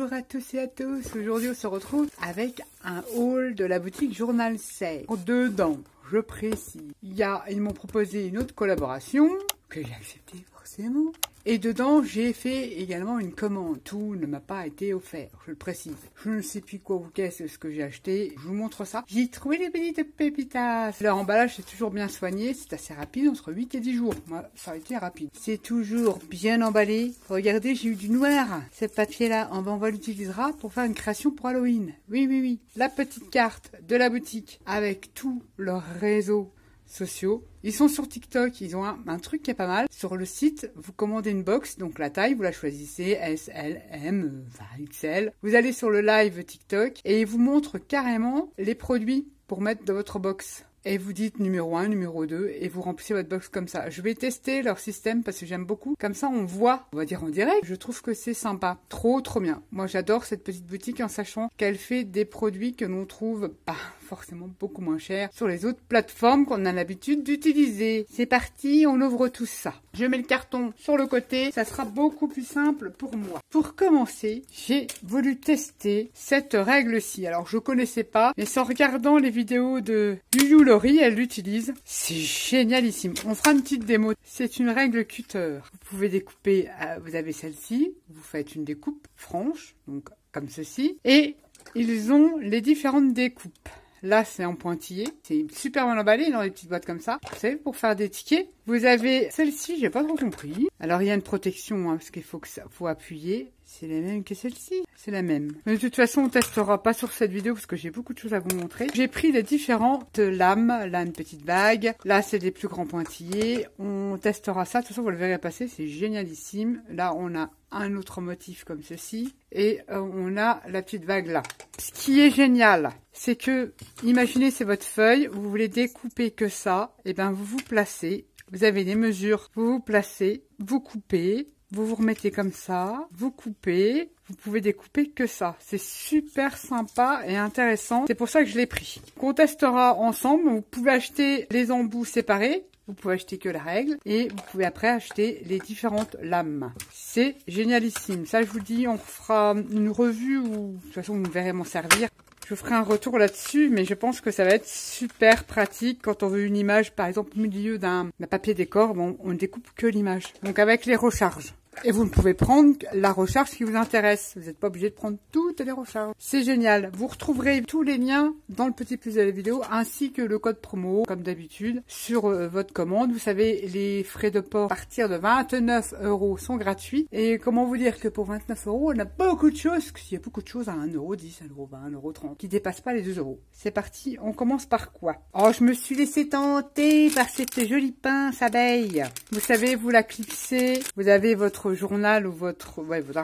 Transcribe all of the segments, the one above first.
Bonjour à tous et à tous. Aujourd'hui, on se retrouve avec un haul de la boutique Journal 16. Dedans, je précise, ils m'ont proposé une autre collaboration que j'ai acceptée forcément. Et dedans, j'ai fait également une commande. Tout ne m'a pas été offert, je le précise. Je ne sais plus quoi ou qu'est-ce que j'ai acheté. Je vous montre ça. J'ai trouvé les petites pépitas. Leur emballage, c'est toujours bien soigné. C'est assez rapide, entre 8 et 10 jours. Moi, ça a été rapide. C'est toujours bien emballé. Regardez, j'ai eu du noir. Ce papier-là, on l'utilisera pour faire une création pour Halloween. Oui, oui, oui. La petite carte de la boutique avec tous leurs réseaux sociaux. Ils sont sur TikTok, ils ont un truc qui est pas mal. Sur le site, vous commandez une box, donc la taille, vous la choisissez, S, L, M, XL. Vous allez sur le live TikTok et ils vous montrent carrément les produits pour mettre dans votre box. Et vous dites numéro 1, numéro 2 et vous remplissez votre box comme ça. Je vais tester leur système parce que j'aime beaucoup. Comme ça, on voit, on va dire en direct. Je trouve que c'est sympa. Trop, trop bien. Moi, j'adore cette petite boutique en sachant qu'elle fait des produits que l'on trouve pas forcément beaucoup moins chers sur les autres plateformes qu'on a l'habitude d'utiliser. C'est parti, on ouvre tout ça. Je mets le carton sur le côté. Ça sera beaucoup plus simple pour moi. Pour commencer, j'ai voulu tester cette règle-ci. Alors, je connaissais pas, mais en regardant les vidéos de Yuyu Laurie, elle l'utilise. C'est génialissime. On fera une petite démo. C'est une règle cutter. Vous pouvez découper, vous avez celle-ci, vous faites une découpe franche, donc comme ceci. Et ils ont les différentes découpes. Là, c'est en pointillé. C'est super bien emballé dans des petites boîtes comme ça. Vous savez, pour faire des tickets. Vous avez celle-ci, j'ai pas trop compris. Alors, il y a une protection, hein, parce qu'il faut que ça, faut appuyer. C'est la même que celle-ci. C'est la même. Mais de toute façon, on testera pas sur cette vidéo parce que j'ai beaucoup de choses à vous montrer. J'ai pris les différentes lames. Là, une petite bague. Là, c'est des plus grands pointillés. On testera ça. De toute façon, vous le verrez passer. C'est génialissime. Là, on a un autre motif comme ceci. Et on a la petite bague là. Ce qui est génial, c'est que, imaginez, c'est votre feuille. Vous voulez découper que ça. Et ben, vous vous placez. Vous avez des mesures. Vous vous placez. Vous coupez. Vous vous remettez comme ça, vous coupez, vous pouvez découper que ça. C'est super sympa et intéressant. C'est pour ça que je l'ai pris. Qu'on testera ensemble. Vous pouvez acheter les embouts séparés. Vous pouvez acheter que la règle. Et vous pouvez après acheter les différentes lames. C'est génialissime. Ça, je vous dis, on fera une revue où, de toute façon, vous verrez m'en servir. Je ferai un retour là-dessus, mais je pense que ça va être super pratique quand on veut une image, par exemple, au milieu d'un papier décor, bon, on ne découpe que l'image. Donc avec les recharges. Et vous ne pouvez prendre la recharge qui vous intéresse. Vous n'êtes pas obligé de prendre toutes les recharges. C'est génial. Vous retrouverez tous les liens dans le petit plus de la vidéo, ainsi que le code promo, comme d'habitude, sur votre commande. Vous savez, les frais de port à partir de 29 € sont gratuits. Et comment vous dire que pour 29 €, on a beaucoup de choses, il y a beaucoup de choses à 1,10 €, 1,20 €, 1,30 € qui dépassent pas les 2 €. C'est parti, on commence par quoi? Oh, je me suis laissé tenter par cette jolie pince abeille. Vous savez, vous la clipsez, vous avez votre journal ou votre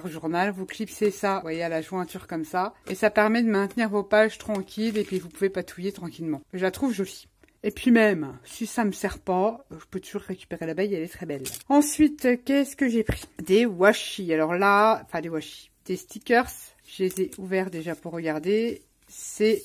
journal, vous clipsez ça, vous voyez, à la jointure comme ça, et ça permet de maintenir vos pages tranquilles et puis vous pouvez patouiller tranquillement. Je la trouve jolie. Et puis même, si ça me sert pas, je peux toujours récupérer l'abeille, elle est très belle. Ensuite, qu'est-ce que j'ai pris? Des washi. Alors là, enfin des washi, des stickers. Je les ai ouverts déjà pour regarder. C'est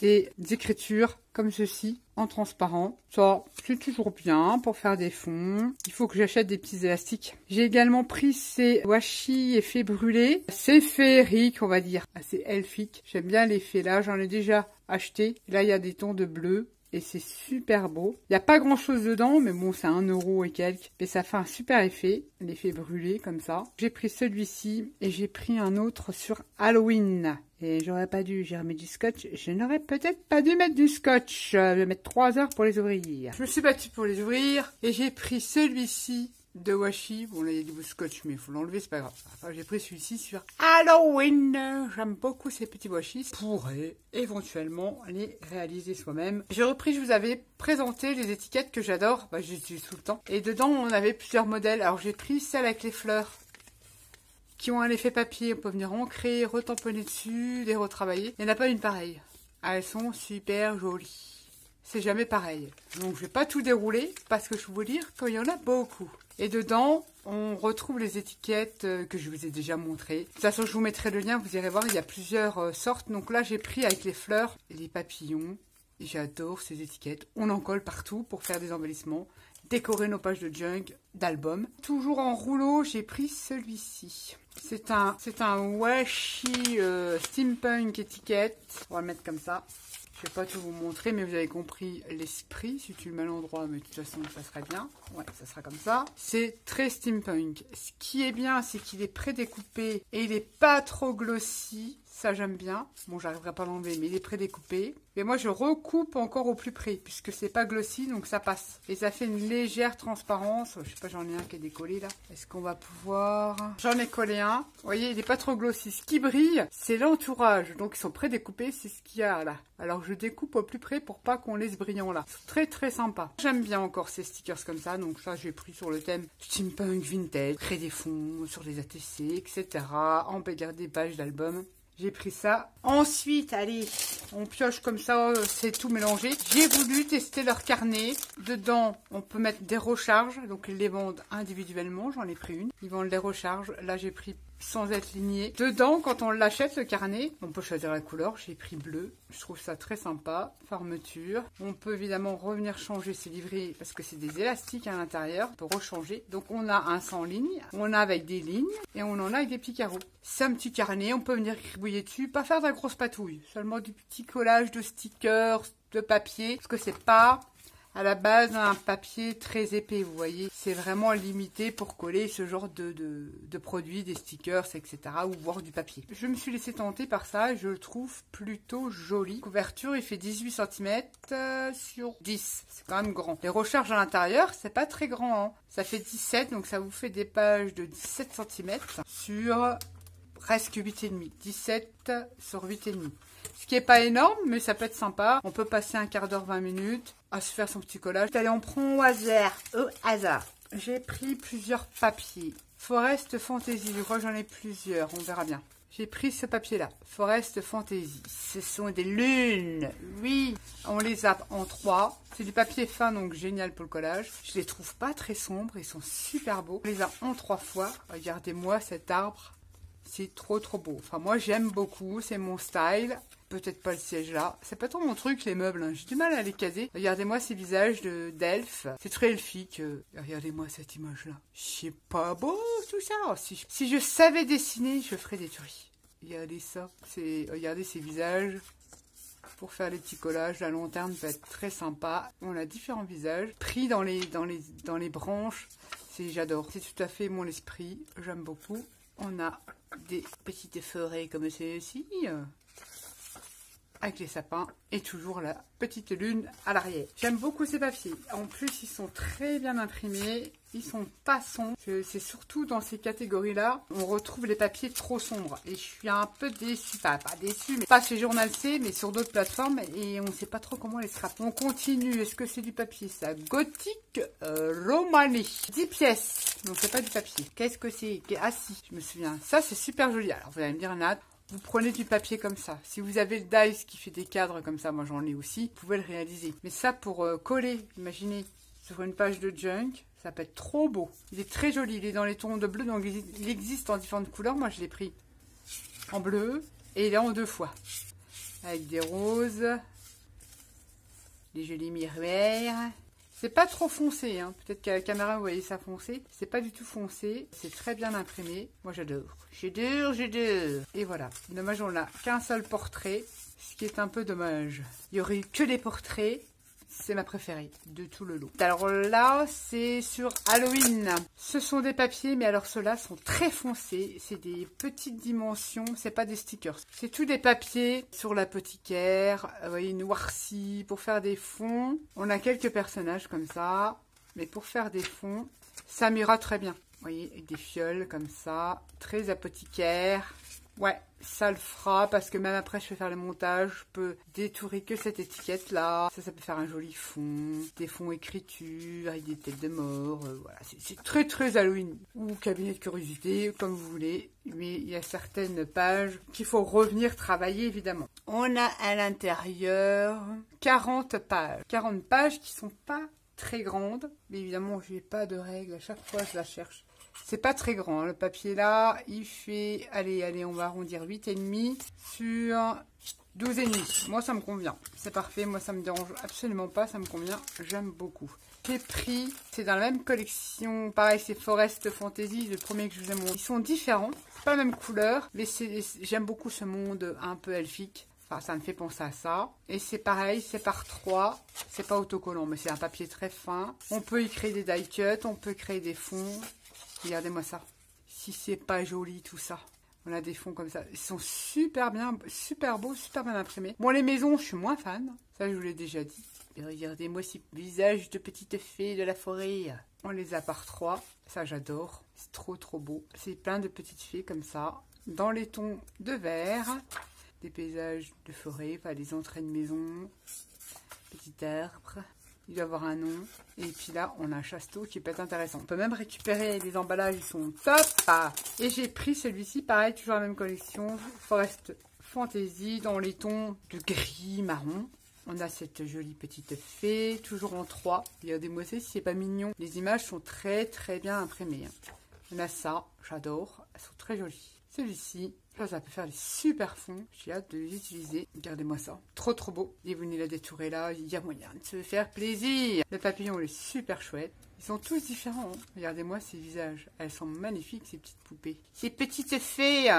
des écritures comme ceci en transparent. Ça, c'est toujours bien pour faire des fonds. Il faut que j'achète des petits élastiques. J'ai également pris ces washi effets brûlés. C'est féerique, on va dire. Assez elfique. J'aime bien l'effet là. J'en ai déjà acheté. Là, il y a des tons de bleu. Et c'est super beau. Il n'y a pas grand chose dedans, mais bon, c'est 1 € et quelques. Et ça fait un super effet. L'effet brûlé, comme ça. J'ai pris celui-ci et j'ai pris un autre sur Halloween. Et j'aurais pas dû, j'ai remis du scotch. Je n'aurais peut-être pas dû mettre du scotch. Je vais mettre 3 heures pour les ouvrir. Je me suis battue pour les ouvrir. Et j'ai pris celui-ci de washi. Bon, là, il y a du scotch, mais il faut l'enlever, c'est pas grave. Enfin, j'ai pris celui-ci sur Halloween. J'aime beaucoup ces petits washi. Je pourrais éventuellement les réaliser soi-même. J'ai repris, je vous avais présenté les étiquettes que j'adore. Bah, j'utilise tout le temps. Et dedans, on avait plusieurs modèles. Alors, j'ai pris celle avec les fleurs, qui ont un effet papier. On peut venir ancrer, retamponner dessus, les retravailler. Il n'y en a pas une pareille. Ah, elles sont super jolies. C'est jamais pareil. Donc, je vais pas tout dérouler parce que je vais vous dire qu'il y en a beaucoup. Et dedans, on retrouve les étiquettes que je vous ai déjà montrées. De toute façon, je vous mettrai le lien, vous irez voir, il y a plusieurs sortes. Donc là, j'ai pris avec les fleurs et les papillons. J'adore ces étiquettes. On en colle partout pour faire des embellissements. Décorer nos pages de junk, d'albums. Toujours en rouleau, j'ai pris celui-ci. C'est un washi steampunk étiquette. On va le mettre comme ça. Je vais pas tout vous montrer, mais vous avez compris l'esprit. Si tu le mets à l'endroit, mais de toute façon, ça serait bien. Ouais, ça sera comme ça. C'est très steampunk. Ce qui est bien, c'est qu'il est prédécoupé et il est pas trop glossy. Ça, j'aime bien. Bon, j'arriverai pas à l'enlever, mais il est prédécoupé. Et moi, je recoupe encore au plus près, puisque c'est pas glossy, donc ça passe. Et ça fait une légère transparence. Je sais pas, j'en ai un qui est décollé, là. Est-ce qu'on va pouvoir... J'en ai collé un. Vous voyez, il est pas trop glossy. Ce qui brille, c'est l'entourage. Donc, ils sont prédécoupés, c'est ce qu'il y a là. Alors, je découpe au plus près pour pas qu'on laisse brillant là. C'est très, très sympa. J'aime bien encore ces stickers comme ça. Donc, ça, j'ai pris sur le thème steampunk vintage, créer des fonds sur les ATC, etc. Embellir des pages d'albums. J'ai pris ça. Ensuite, allez, on pioche comme ça, c'est tout mélangé. J'ai voulu tester leur carnet. Dedans, on peut mettre des recharges. Donc, ils les vendent individuellement. J'en ai pris une. Ils vendent des recharges. Là, j'ai pris sans être ligné. Dedans, quand on l'achète, le carnet, on peut choisir la couleur. J'ai pris bleu. Je trouve ça très sympa. Fermeture. On peut évidemment revenir changer ces livrets parce que c'est des élastiques à l'intérieur. On peut rechanger. Donc, on a un sans ligne. On a avec des lignes. Et on en a avec des petits carreaux. C'est un petit carnet. On peut venir gribouiller dessus. Pas faire de la grosse patouille. Seulement du petit collage de stickers, de papier. Parce que c'est pas... à la base, un papier très épais, vous voyez. C'est vraiment limité pour coller ce genre de produits, des stickers, etc. ou voir du papier. Je me suis laissé tenter par ça et je le trouve plutôt joli. Couverture, il fait 18 cm sur 10. C'est quand même grand. Les recharges à l'intérieur, c'est pas très grand. Hein. Ça fait 17, donc ça vous fait des pages de 17 cm sur presque 8,5. 17 sur 8,5. Ce qui n'est pas énorme, mais ça peut être sympa. On peut passer un quart d'heure, 20 minutes à se faire son petit collage. Allez, on prend au hasard. J'ai pris plusieurs papiers. Forest Fantasy, je crois que j'en ai plusieurs, on verra bien. J'ai pris ce papier-là, Forest Fantasy. Ce sont des lunes, oui. On les a en 3. C'est du papier fin, donc génial pour le collage. Je les trouve pas très sombres, ils sont super beaux. On les a en 3 fois. Regardez-moi cet arbre. C'est trop beau. Enfin, moi, j'aime beaucoup. C'est mon style. Peut-être pas le siège là. C'est pas trop mon truc, les meubles. Hein. J'ai du mal à les caser. Regardez-moi ces visages d'elfes. C'est très elfique. Regardez-moi cette image-là. C'est pas beau, tout ça. Si je savais dessiner, je ferais des tueries. Regardez ça. Regardez ces visages. Pour faire les petits collages, la lanterne peut être très sympa. On a différents visages. Pris dans les branches. J'adore. C'est tout à fait mon esprit. J'aime beaucoup. On a des petites forêts comme celle-ci, avec les sapins, et toujours la petite lune à l'arrière. J'aime beaucoup ces papiers. En plus, ils sont très bien imprimés. Ils sont pas sombres. C'est surtout dans ces catégories-là, on retrouve les papiers trop sombres. Et je suis un peu déçue. Enfin, pas déçue, mais pas chez Journal C, mais sur d'autres plateformes. Et on ne sait pas trop comment les scraper. On continue. Est-ce que c'est du papier, ça? Gothic Romani. 10 pièces. Non, c'est pas du papier. Qu'est-ce que c'est? Ah si, je me souviens. Ça, c'est super joli. Alors, vous allez me dire, Nat, vous prenez du papier comme ça. Si vous avez le dice qui fait des cadres comme ça, moi j'en ai aussi, vous pouvez le réaliser. Mais ça, pour coller, imaginez, sur une page de junk, ça peut être trop beau. Il est très joli, il est dans les tons de bleu, donc il existe en différentes couleurs. Moi, je l'ai pris en bleu et il est en 2 fois. Avec des roses, des jolis miroirs. C'est pas trop foncé, hein. Peut-être qu'à la caméra, vous voyez ça foncé. C'est pas du tout foncé. C'est très bien imprimé. Moi, j'adore. J'adore. Et voilà. Dommage, on n'a qu'un seul portrait. Ce qui est un peu dommage. Il y aurait eu que des portraits. C'est ma préférée de tout le lot. Alors là, c'est sur Halloween. Ce sont des papiers, mais alors ceux-là sont très foncés. C'est des petites dimensions, c'est pas des stickers. C'est tout des papiers sur l'apothicaire, vous voyez, noircis, pour faire des fonds. On a quelques personnages comme ça, mais pour faire des fonds, ça m'ira très bien. Vous voyez, avec des fioles comme ça, très apothicaire. Ouais, ça le fera parce que même après je vais faire le montage, je peux détourer que cette étiquette là. Ça peut faire un joli fond, des fonds écriture avec des têtes de mort. Voilà, c'est très Halloween. Ou cabinet de curiosité, comme vous voulez. Mais il y a certaines pages qu'il faut revenir travailler évidemment. On a à l'intérieur 40 pages. 40 pages qui sont pas très grandes. Mais évidemment, je n'ai pas de règle. À chaque fois, je la cherche. C'est pas très grand, hein. Le papier là, il fait, allez, on va arrondir 8,5 sur 12,5. Moi, ça me convient. C'est parfait, moi, ça me dérange absolument pas, ça me convient, j'aime beaucoup. j'ai pris, c'est dans la même collection, pareil c'est Forest Fantasy, le premier que je vous ai montré. Ils sont différents, c'est pas la même couleur, mais j'aime beaucoup ce monde un peu elfique. Enfin, ça me fait penser à ça. Et c'est pareil, c'est par 3. C'est pas autocollant, mais c'est un papier très fin. On peut y créer des die cuts, on peut créer des fonds. Regardez-moi ça. Si c'est pas joli tout ça. On a des fonds comme ça. Ils sont super bien, super beaux, super bien imprimés. Bon, les maisons, je suis moins fan. Ça, je vous l'ai déjà dit. Et regardez-moi ces visages de petites fées de la forêt. On les a par 3. Ça, j'adore. C'est trop, trop beau. C'est plein de petites fées comme ça. Dans les tons de vert. Des paysages de forêt, enfin des entrées de maison, petit arbre, il doit avoir un nom. Et puis là, on a un chasteau qui peut être intéressant. On peut même récupérer les emballages, ils sont top. Et j'ai pris celui-ci, pareil, toujours la même collection, Forest Fantasy, dans les tons de gris, marron. On a cette jolie petite fée, toujours en 3. Regardez-moi ça, si c'est pas mignon. Les images sont très très bien imprimées. On a ça, j'adore, elles sont très jolies. Celui-ci, ça peut faire des super fonds. J'ai hâte de les utiliser. Regardez-moi ça. Trop trop beau. Et vous venez la détourer là. Il y a moyen de se faire plaisir. Le papillon, il est super chouette. Ils sont tous différents. Hein. Regardez-moi ces visages. Elles sont magnifiques, ces petites poupées. Ces petites fées.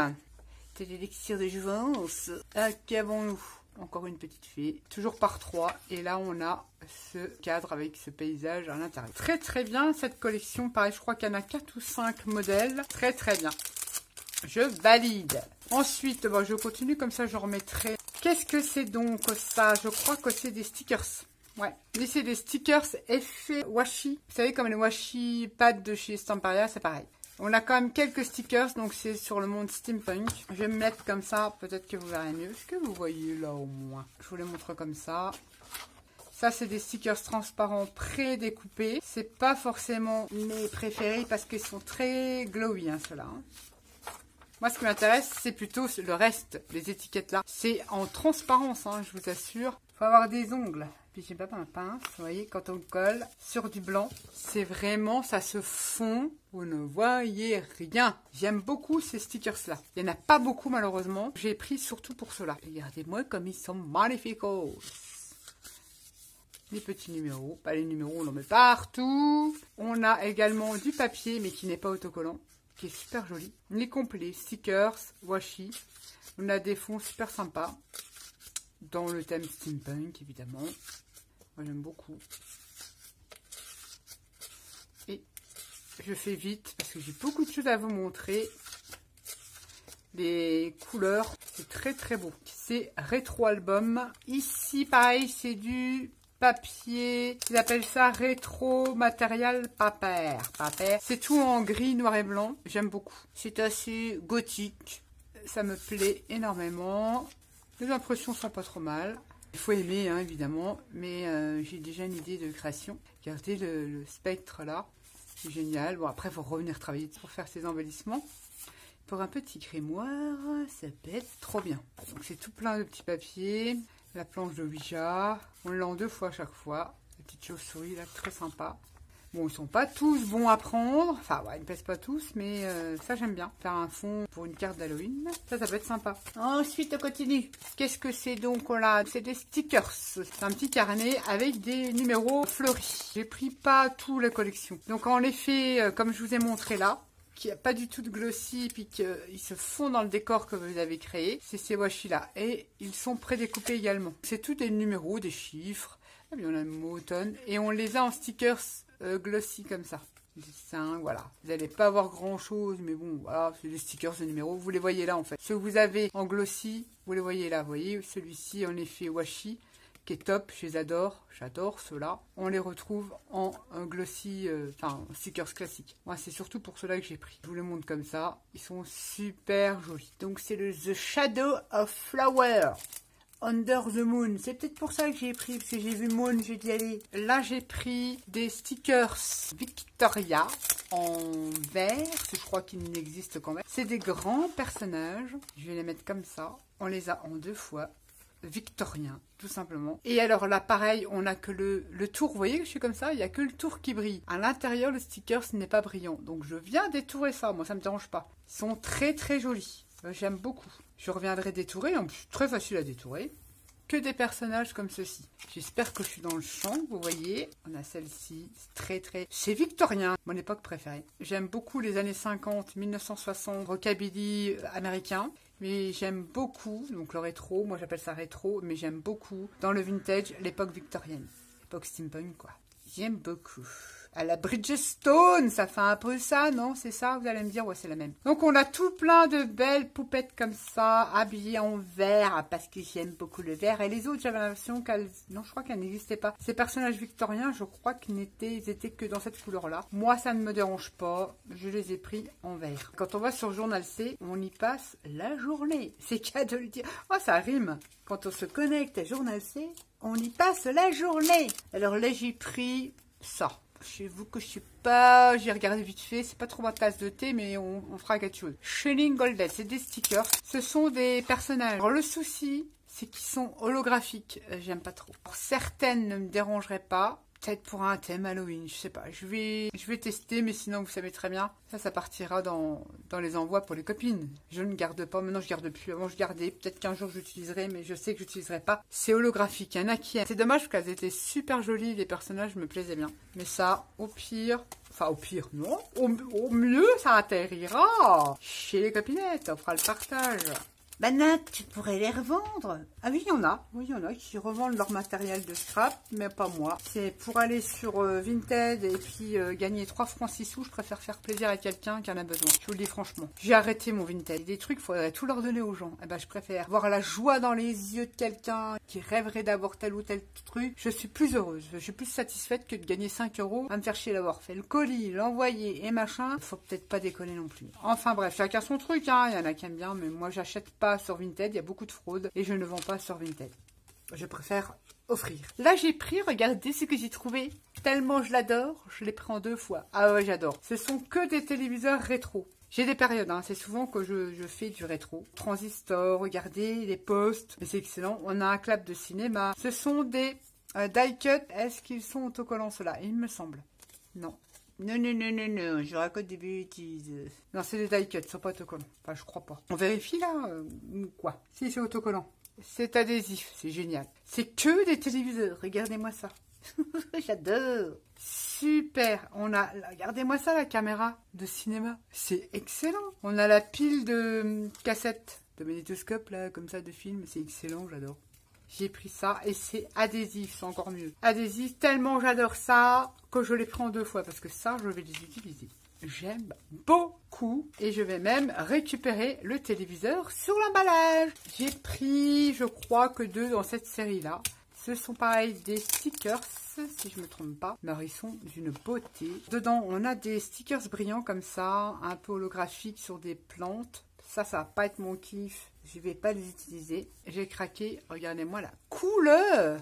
C'est l'élixir de jouvence. Ah, qu'avons-nous? Encore une petite fée. Toujours par 3. Et là, on a ce cadre avec ce paysage à l'intérieur. Très très bien cette collection. Pareil, je crois qu'il y en a 4 ou 5 modèles. Très très bien. Je valide. Ensuite, bon, je continue comme ça, je remettrai. Qu'est-ce que c'est donc ça? Je crois que c'est des stickers. Ouais, mais c'est des stickers effet washi. Vous savez, comme les washi pads de chez Stamperia, c'est pareil. On a quand même quelques stickers, donc c'est sur le monde steampunk. Je vais me mettre comme ça, peut-être que vous verrez mieux. Est-ce que vous voyez là au moins? Je vous les montre comme ça. Ça, c'est des stickers transparents pré-découpés. C'est pas forcément mes préférés parce qu'ils sont très glowy, hein, ceux-là. Hein. Moi, ce qui m'intéresse, c'est plutôt le reste, les étiquettes là. C'est en transparence, hein, je vous assure. Il faut avoir des ongles. Puis, j'ai pas ma pince. Vous voyez, quand on colle sur du blanc, c'est vraiment, ça se fond. Vous ne voyez rien. J'aime beaucoup ces stickers là. Il n'y en a pas beaucoup, malheureusement. J'ai pris surtout pour ceux-là. Regardez-moi comme ils sont magnifiques. Les petits numéros. Pas les numéros, on en met partout. On a également du papier, mais qui n'est pas autocollant. Qui est super joli. Les complets, stickers, washi. On a des fonds super sympas. Dans le thème steampunk, évidemment. Moi, j'aime beaucoup. Et je fais vite parce que j'ai beaucoup de choses à vous montrer. Les couleurs, c'est très très beau. C'est rétro album. Ici, pareil, c'est du papier, ils appellent ça rétro matériel papier. C'est tout en gris, noir et blanc. J'aime beaucoup. C'est assez gothique. Ça me plaît énormément. Les impressions sont pas trop mal. Il faut aimer, hein, évidemment. Mais j'ai déjà une idée de création. Regardez le spectre là. C'est génial. Bon, après, il faut revenir travailler pour faire ces embellissements. Pour un petit grimoire, ça peut être trop bien. Donc, c'est tout plein de petits papiers. La planche de Ouija, on l'a en 2 fois à chaque fois. La petite chauve-souris là, très sympa. Bon, ils sont pas tous bons à prendre. Enfin, ouais, ils ne pèsent pas tous, mais ça j'aime bien. Faire un fond pour une carte d'Halloween, ça peut être sympa. Ensuite, on continue. Qu'est-ce que c'est donc là? C'est des stickers. C'est un petit carnet avec des numéros fleuris. J'ai pris pas toute la collection. Donc en effet, comme je vous ai montré là, qui n'a pas du tout de glossy, puis qu'ils se font dans le décor que vous avez créé. C'est ces washi là. Et ils sont prédécoupés également. C'est tout des numéros, des chiffres. Et puis on a le mot automne. Et on les a en stickers glossy comme ça. Des dessins, voilà. Vous n'allez pas avoir grand chose, mais bon, voilà, c'est des stickers de numéros. Vous les voyez là en fait. Ceux que vous avez en glossy, vous les voyez là. Vous voyez, celui-ci en effet washi, qui est top, je les adore, j'adore ceux-là. On les retrouve en glossy, enfin stickers classiques. Moi c'est surtout pour ceux-là que j'ai pris. Je vous les montre comme ça, ils sont super jolis. Donc c'est le The Shadow of Flower, Under the Moon. C'est peut-être pour ça que j'ai pris, parce que j'ai vu Moon, j'ai dit allez. Là j'ai pris des stickers Victoria en vert, je crois qu'il n'existe qu'en vert. C'est des grands personnages, je vais les mettre comme ça. On les a en 2 fois. Victorien, tout simplement. Et alors là, pareil, on n'a que le tour. Vous voyez que je suis comme ça, il n'y a que le tour qui brille. À l'intérieur, le sticker, ce n'est pas brillant. Donc je viens détourer ça, moi ça me dérange pas. Ils sont très très jolis. J'aime beaucoup. Je reviendrai détourer, en plus très facile à détourer. que des personnages comme ceci. J'espère que je suis dans le champ, vous voyez. On a celle-ci, c'est très... C'est victorien, mon époque préférée. J'aime beaucoup les années 50, 1960, rockabilly américain. Mais j'aime beaucoup, donc le rétro, moi j'appelle ça rétro, mais j'aime beaucoup, dans le vintage, l'époque victorienne. L'époque steampunk, quoi. J'aime beaucoup. À la Bridgestone, ça fait un peu ça, non? C'est ça? Vous allez me dire, ouais, c'est la même. Donc, on a tout plein de belles poupettes comme ça, habillées en vert, parce que j'aime beaucoup le vert. Et les autres, j'avais l'impression qu'elles... Non, je crois qu'elles n'existaient pas. Ces personnages victoriens, je crois qu'ils étaient que dans cette couleur-là. Moi, ça ne me dérange pas. Je les ai pris en vert. Quand on va sur Journal C, on y passe la journée. C'est qu'à de le dire. Oh, ça rime. Quand on se connecte à Journal C, on y passe la journée. Alors là, j'ai pris ça. Chez vous que je suis pas, j'ai regardé vite fait, c'est pas trop ma tasse de thé, mais on fera quelque chose. Shining Golden, c'est des stickers, ce sont des personnages. Alors le souci, c'est qu'ils sont holographiques, j'aime pas trop. Alors, certaines ne me dérangeraient pas, peut-être pour un thème Halloween, je sais pas. Je vais tester, mais sinon vous savez très bien, ça partira dans les envois pour les copines. Je ne garde pas, maintenant je garde plus. Avant je gardais, peut-être qu'un jour j'utiliserai, mais je sais que j'utiliserai pas. C'est holographique, il y en a qui aiment. C'est dommage parce qu'elles étaient super jolies, les personnages me plaisaient bien. Mais ça, au pire, enfin au pire, non, au mieux ça atterrira chez les copinettes, on fera le partage. Bah Nat, tu pourrais les revendre. Ah oui, il y en a. Oui, il y en a qui revendent leur matériel de scrap, mais pas moi. C'est pour aller sur Vinted et puis gagner 3 francs 6 sous. Je préfère faire plaisir à quelqu'un qui en a besoin. Je vous le dis franchement. J'ai arrêté mon Vinted. Des trucs, il faudrait tout leur donner aux gens. Eh ben, je préfère voir la joie dans les yeux de quelqu'un qui rêverait d'avoir tel ou tel truc. Je suis plus heureuse. Je suis plus satisfaite que de gagner 5 € à me faire chier d'avoir fait le colis, l'envoyer et machin. Faut peut-être pas déconner non plus. Enfin bref, chacun son truc, hein. Il y en a qui aiment bien, mais moi j'achète pas sur Vinted, il y a beaucoup de fraude et je ne vends pas sur Vinted. Je préfère offrir. Là j'ai pris, regardez ce que j'ai trouvé. Tellement je l'adore, je l'ai pris en 2 fois. Ah ouais, j'adore. Ce sont que des téléviseurs rétro. J'ai des périodes, hein. C'est souvent que je fais du rétro. Transistor, regardez les postes, mais c'est excellent. On a un clap de cinéma. Ce sont des die cut. Est-ce qu'ils sont autocollants ceux-là? Il me semble. Non. Non, je raconte des bêtises. Non, c'est des die cuts, ils sont pas autocollants. Enfin, je crois pas. On vérifie là quoi? Si, c'est autocollant. C'est adhésif, c'est génial. C'est que des téléviseurs, regardez-moi ça. J'adore. Super, on a, regardez-moi ça, la caméra de cinéma. C'est excellent. On a la pile de cassettes, de magnétoscope là, comme ça, de films. C'est excellent, j'adore. J'ai pris ça et c'est adhésif, c'est encore mieux. Adhésif, tellement j'adore ça que je les prends 2 fois parce que ça, je vais les utiliser. J'aime beaucoup et je vais même récupérer le téléviseur sur l'emballage. J'ai pris, je crois que 2 dans cette série-là. Ce sont pareil des stickers, si je ne me trompe pas. Alors, ils sont d'une beauté. Dedans, on a des stickers brillants comme ça, un peu holographiques sur des plantes. Ça va pas être mon kiff. Je vais pas les utiliser. J'ai craqué. Regardez-moi la couleur.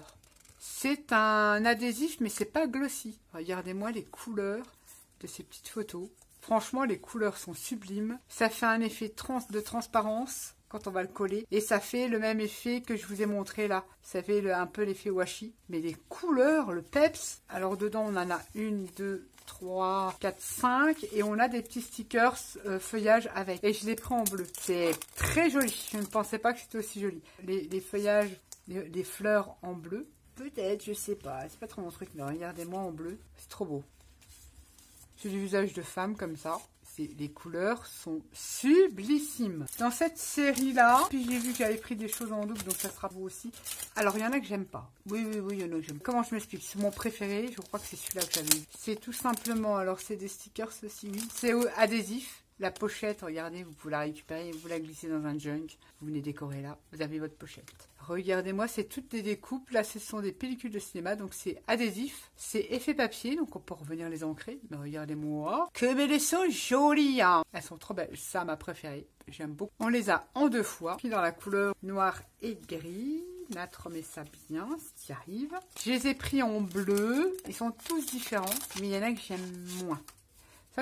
C'est un adhésif, mais c'est pas glossy. Regardez-moi les couleurs de ces petites photos. Franchement, les couleurs sont sublimes. Ça fait un effet de transparence quand on va le coller. Et ça fait le même effet que je vous ai montré là. Ça fait un peu l'effet washi. Mais les couleurs, le peps. Alors dedans, on en a 1, 2, 3, 4, 5 et on a des petits stickers feuillage avec. Et je l'ai pris en bleu. C'est très joli. Je ne pensais pas que c'était aussi joli. Les feuillages, les fleurs en bleu. Peut-être, je sais pas. C'est pas trop mon truc, mais regardez-moi en bleu. C'est trop beau. C'est du visage de femme comme ça. Les couleurs sont sublissimes. Dans cette série-là, puis j'ai vu que j'avais pris des choses en double, donc ça sera vous aussi. Alors, il y en a que j'aime pas. Oui, il y en a que j'aime. Comment je m'explique? C'est mon préféré. Je crois que c'est celui-là que j'avais eu. C'est tout simplement, alors c'est des stickers, ceci, oui. C'est adhésif. La pochette, regardez, vous pouvez la récupérer, vous la glissez dans un junk. Vous venez décorer là. Vous avez votre pochette. Regardez-moi, c'est toutes des découpes. Là, ce sont des pellicules de cinéma, donc c'est adhésif. C'est effet papier, donc on peut revenir les ancrer. Mais regardez-moi, que belles elles sont jolies, hein. Elles sont trop belles. Ça, ma préférée. J'aime beaucoup. On les a en 2 fois, puis dans la couleur noir et gris. Nat, remets ça bien, si tu y arrives. Je les ai pris en bleu. Ils sont tous différents, mais il y en a que j'aime moins.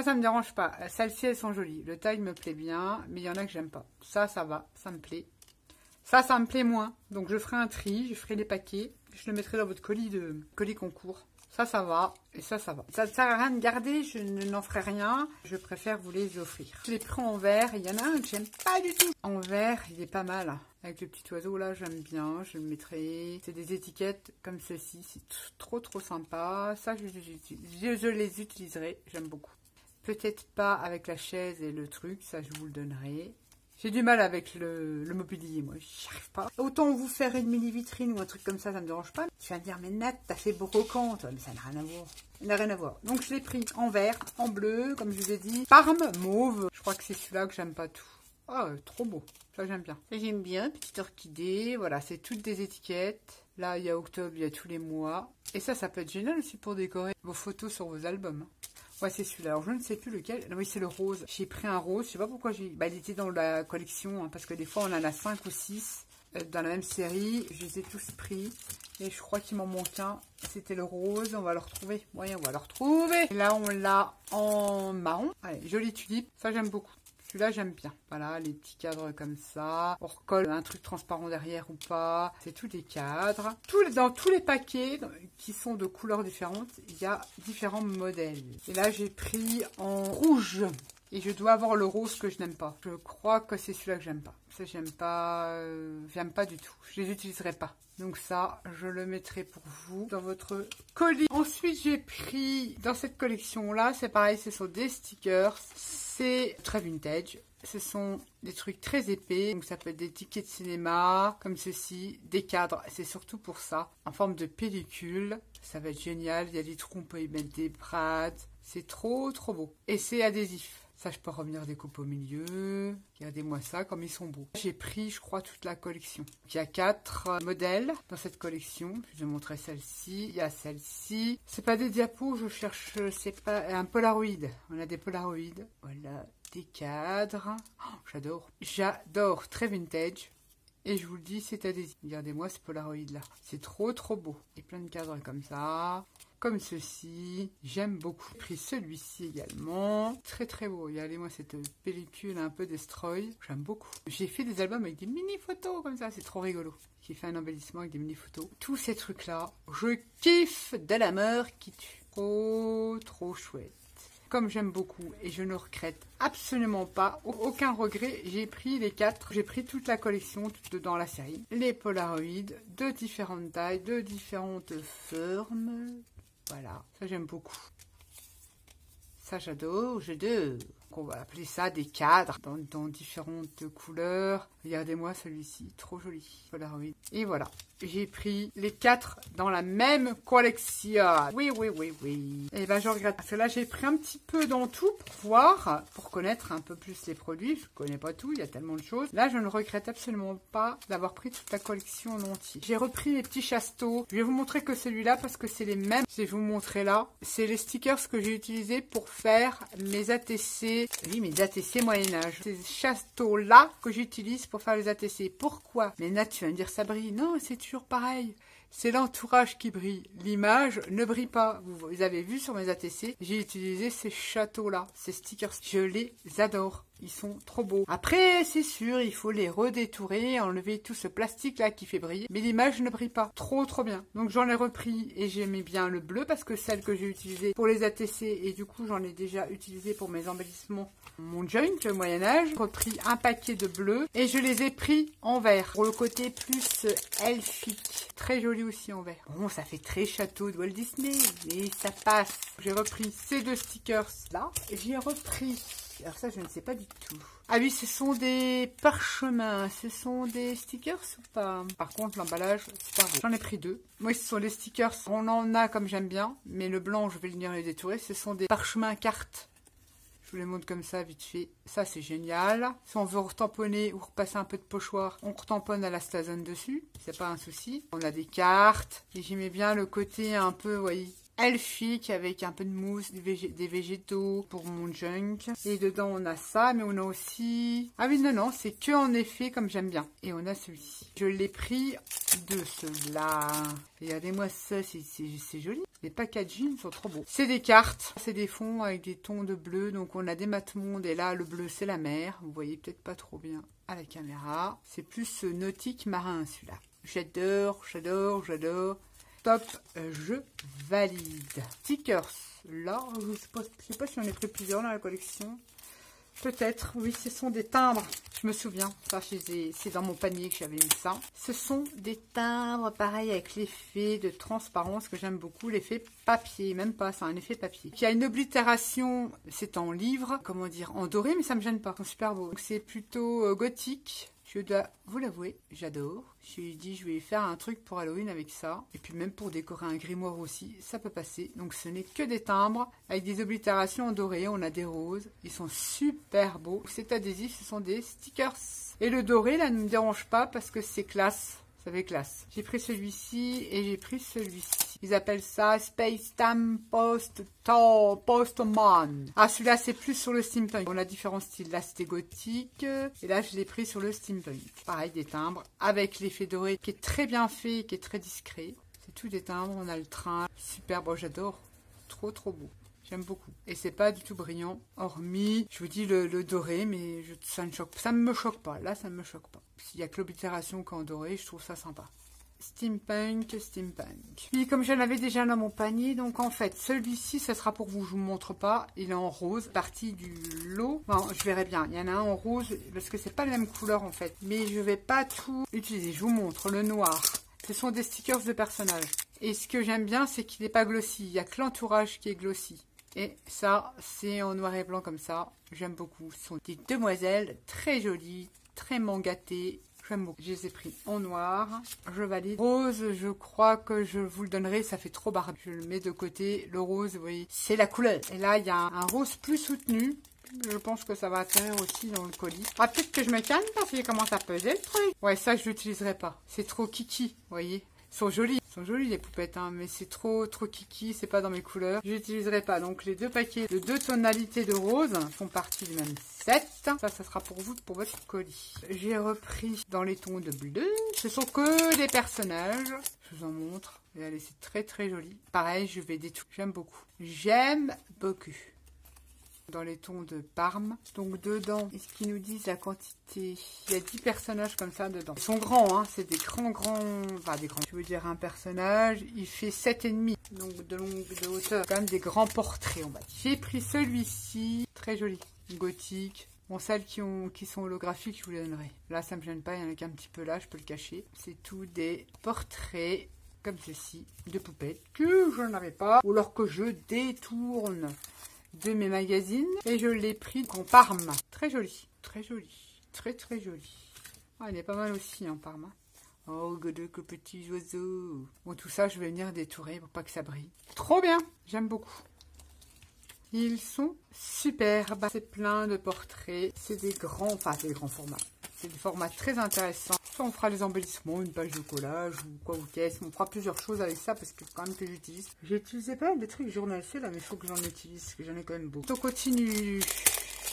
Ça me dérange pas. Celles-ci, elles sont jolies. Le taille me plaît bien, mais il y en a que j'aime pas. Ça va. Ça me plaît. Ça me plaît moins. Donc, je ferai un tri. Je ferai les paquets. Je le mettrai dans votre colis concours. Ça va. Et ça va. Ça ne sert à rien de garder, je n'en ferai rien. Je préfère vous les offrir. Je les prends en verre. Il y en a un que j'aime pas du tout. En verre, il est pas mal. Avec le petit oiseau là, j'aime bien. Je le mettrai. C'est des étiquettes comme ceci. C'est trop sympa. Ça, je les utiliserai. J'aime beaucoup. Peut-être pas avec la chaise et le truc. Ça, je vous le donnerai. J'ai du mal avec le mobilier, moi, j'y arrive pas. Autant vous faire une mini vitrine ou un truc comme ça me dérange pas. Tu vas me dire, mais Nat, t'as fait brocante. Mais ça n'a rien à voir. Il n'a rien à voir. Donc je l'ai pris en vert, en bleu, comme je vous ai dit. Parme, mauve. Je crois que c'est celui-là que j'aime pas tout. Ah, trop beau. Ça, j'aime bien. Ça, j'aime bien. Petite orchidée. Voilà, c'est toutes des étiquettes. Là, il y a octobre, il y a tous les mois. Et ça peut être génial aussi pour décorer vos photos sur vos albums. Ouais, c'est celui-là. Alors, je ne sais plus lequel. Oui, c'est le rose. J'ai pris un rose. Je sais pas pourquoi j'ai... Bah, il était dans la collection, hein, parce que des fois, on en a 5 ou 6 dans la même série. Je les ai tous pris. Et je crois qu'il m'en manque un. C'était le rose. On va le retrouver. Oui, on va le retrouver. Et là, on l'a en marron. Allez, jolie tulipe. Ça, j'aime beaucoup. Celui-là, j'aime bien. Voilà, les petits cadres comme ça. On recolle un truc transparent derrière ou pas. C'est tous les cadres. Dans tous les paquets qui sont de couleurs différentes, il y a différents modèles. Et là, j'ai pris en rouge. Et je dois avoir le rose que je n'aime pas. Je crois que c'est celui-là que j'aime pas. Ça, j'aime pas du tout. Je les utiliserai pas. Donc ça, je le mettrai pour vous dans votre colis. Ensuite, j'ai pris dans cette collection-là, c'est pareil, ce sont des stickers. C'est très vintage. Ce sont des trucs très épais. Donc ça peut être des tickets de cinéma, comme ceci, des cadres. C'est surtout pour ça, en forme de pellicule. Ça va être génial. Il y a des trous, on peut y mettre des brades. C'est trop beau. Et c'est adhésif. Ça, je peux revenir des coupes au milieu. Regardez-moi ça, comme ils sont beaux. J'ai pris, je crois, toute la collection. Il y a 4 modèles dans cette collection. Je vais montrer celle-ci. Il y a celle-ci. C'est pas des diapos, je cherche, c'est pas un Polaroid. On a des Polaroids. Voilà, des cadres. Oh, j'adore. J'adore. Très vintage. Et je vous le dis, c'est adhésif. Regardez-moi ce Polaroid là. C'est trop beau. Et plein de cadres comme ça. Comme ceci, j'aime beaucoup. J'ai pris celui-ci également, très beau. Regardez-moi cette pellicule un peu destroy, j'aime beaucoup. J'ai fait des albums avec des mini photos comme ça, c'est trop rigolo. J'ai fait un embellissement avec des mini photos. Tous ces trucs là, je kiffe de la mort qui tue. Trop chouette. Comme j'aime beaucoup et je ne regrette absolument pas, aucun regret, j'ai pris les 4, j'ai pris toute la collection dans la série. Les Polaroids de différentes tailles, de différentes formes. Voilà, ça j'aime beaucoup. Ça j'adore. On va appeler ça des cadres dans différentes couleurs. Regardez-moi celui-ci, trop joli. Polaroid. Et voilà, j'ai pris les 4 dans la même collection. Oui. Et ben je regrette. Parce que là j'ai pris un petit peu dans tout pour voir, pour connaître un peu plus les produits. Je connais pas tout, il y a tellement de choses. Là je ne regrette absolument pas d'avoir pris toute la collection en entier. J'ai repris les petits chasteaux. Je vais vous montrer que celui-là parce que c'est les mêmes. Je vais vous montrer là. C'est les stickers que j'ai utilisés pour faire mes ATC. Oui, mes ATC Moyen-Âge. Ces chasteaux-là que j'utilise pour faire les ATC. Pourquoi? Mais Nat, tu vas me dire ça brille. Non, c'est toujours pareil. C'est l'entourage qui brille. L'image ne brille pas. Vous avez vu sur mes ATC, j'ai utilisé ces châteaux-là, ces stickers. Je les adore. Ils sont trop beaux. Après, c'est sûr, il faut les redétourer, enlever tout ce plastique-là qui fait briller. Mais l'image ne brille pas. Trop bien. Donc j'en ai repris et j'aimais bien le bleu parce que celle que j'ai utilisée pour les ATC et du coup j'en ai déjà utilisé pour mes embellissements. Mon junk, le Moyen-Âge. J'ai repris un paquet de bleu et je les ai pris en vert. Pour le côté plus elfique. Très joli aussi en vert. Bon, ça fait très château de Walt Disney, mais ça passe. J'ai repris ces 2 stickers là. J'ai repris... Alors ça, je ne sais pas du tout. Ah oui, ce sont des parchemins. Ce sont des stickers ou pas? Par contre, l'emballage, c'est pas beau. J'en ai pris 2. Moi, ce sont les stickers. On en a comme j'aime bien. Mais le blanc, je vais venir les détourer. Ce sont des parchemins cartes. Je vous les montre comme ça, vite fait. Ça, c'est génial. Si on veut retamponner ou repasser un peu de pochoir, on retamponne à la Stazone dessus. C'est pas un souci. On a des cartes. Et j'aimais bien le côté un peu, vous voyez, elfique avec un peu de mousse, des végétaux pour mon junk. Et dedans on a ça, mais on a aussi... Ah oui, non, c'est que en effet comme j'aime bien. Et on a celui-ci. Je l'ai pris de ceux-là. Regardez-moi ça, c'est joli. Les packaging sont trop beaux. C'est des cartes, c'est des fonds avec des tons de bleu. Donc on a des mat-monde et là le bleu c'est la mer. Vous voyez peut-être pas trop bien à la caméra. C'est plus nautique marin celui-là. J'adore. stop, je valide. Stickers, là, je sais pas si on est pris plusieurs dans la collection. Peut-être, oui, ce sont des timbres. Je me souviens, ça, c'est dans mon panier que j'avais mis ça. Ce sont des timbres, pareil, avec l'effet de transparence que j'aime beaucoup, l'effet papier, même pas, c'est un effet papier. Il y a une oblitération, c'est en livre, comment dire, en doré, mais ça me gêne pas, c'est super beau. C'est plutôt gothique. Je dois vous l'avouer, j'adore. Je lui ai dit, je vais faire un truc pour Halloween avec ça. Et puis même pour décorer un grimoire aussi, ça peut passer. Donc ce n'est que des timbres avec des oblitérations en doré. On a des roses. Ils sont super beaux. Cet adhésif, ce sont des stickers. Et le doré, là, ne me dérange pas parce que c'est classe. Ça fait classe. J'ai pris celui-ci et j'ai pris celui-ci. Ils appellent ça Space Time Postman. Ah, celui-là, c'est plus sur le steampunk. On a différents styles. Là, c'était gothique. Et là, je l'ai pris sur le steampunk. Pareil, des timbres avec l'effet doré qui est très bien fait, qui est très discret. C'est tout des timbres. On a le train. Super beau, j'adore. Trop, trop beau. J'aime beaucoup. Et c'est pas du tout brillant, hormis, je vous dis, le doré, mais ça ne me choque pas. Là, ça ne me choque pas. S'il y a que l'oblitération qu'en doré, je trouve ça sympa. Steampunk. Puis, comme j'en avais déjà dans mon panier, donc en fait, celui-ci, ça sera pour vous. Je vous montre pas. Il est en rose. Partie du lot. Bon, je verrai bien. Il y en a un en rose, parce que c'est pas la même couleur, en fait. Mais je vais pas tout utiliser. Je vous montre le noir. Ce sont des stickers de personnages. Et ce que j'aime bien, c'est qu'il n'est pas glossy. Il n'y a que l'entourage qui est glossy. Et ça, c'est en noir et blanc comme ça. J'aime beaucoup. Ce sont des demoiselles très jolies, très mangatées. J'aime beaucoup. Je les ai pris en noir. Je valide. Rose, je crois que je vous le donnerai. Ça fait trop barbe. Je le mets de côté. Le rose, vous voyez, c'est la couleur. Et là, il y a un rose plus soutenu. Je pense que ça va atterrir aussi dans le colis. Ah, peut-être que je me calme parce qu'il commence à peser le truc. Ouais, ça, je l'utiliserai pas. C'est trop kiki, vous voyez. Ils sont jolies les poupettes, hein, mais c'est trop kiki, c'est pas dans mes couleurs. Je l'utiliserai pas. Donc les deux paquets de 2 tonalités de rose font partie du même set. Ça sera pour vous, pour votre colis. J'ai repris dans les tons de bleu. Ce sont que des personnages. Je vous en montre. Regardez, c'est très très joli. Pareil, je vais détourer. J'aime beaucoup. J'aime beaucoup. Dans les tons de Parme. Donc dedans, est-ce qu'ils nous disent la quantité? Il y a 10 personnages comme ça dedans. Ils sont grands, hein, c'est des grands, enfin des grands. Je veux dire, un personnage, il fait 7,5. Donc de hauteur. Quand même des grands portraits, on va dire. J'ai pris celui-ci, très joli, gothique. Bon, celles qui sont holographiques, je vous les donnerai. Là, ça me gêne pas, il y en a qu'un petit peu là, je peux le cacher. C'est tout des portraits comme ceci, de poupettes que je n'avais pas, ou alors que je détourne de mes magazines et je l'ai pris en Parme. Très joli, très joli, très très joli. Ah, il est pas mal aussi en Parme. Oh, que petits oiseaux. Bon, tout ça, je vais venir détourer pour pas que ça brille. Trop bien, j'aime beaucoup. Ils sont superbes. C'est plein de portraits. C'est des grands, enfin, c'est des grands formats. C'est des formats très intéressants. Soit on fera les embellissements, une page de collage ou quoi ou qu'est-ce. On fera plusieurs choses avec ça parce que quand même que j'utilise. J'ai utilisé pas mal de trucs Journal C là, mais il faut que j'en utilise parce que j'en ai quand même beaucoup. On continue.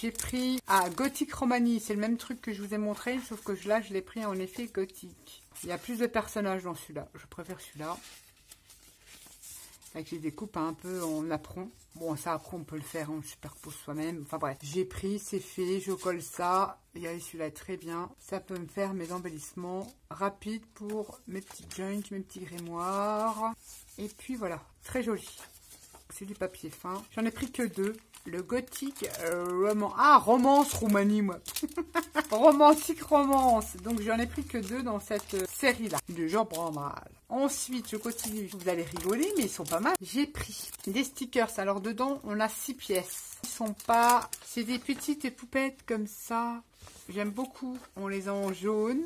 J'ai pris Gothic Romani. C'est le même truc que je vous ai montré, sauf que là, je l'ai pris en effet gothique. Il y a plus de personnages dans celui-là. Je préfère celui-là. Avec les découpes un peu en apron. Bon, ça après on peut le faire, on le superpose soi-même. Enfin bref, j'ai pris, c'est fait, je colle ça. Regardez, celui-là est très bien. Ça peut me faire mes embellissements rapides pour mes petits joints, mes petits grimoires. Et puis voilà, très joli. C'est du papier fin. J'en ai pris que 2. Le Gothic Romance Roumanie, moi. Romantique romance. Donc j'en ai pris que 2 dans cette série-là. De Jean Brandral. Ensuite, je continue. Vous allez rigoler, mais ils sont pas mal. J'ai pris des stickers. Alors dedans, on a 6 pièces. Ils sont pas... C'est des petites poupettes comme ça. J'aime beaucoup. On les a en jaune.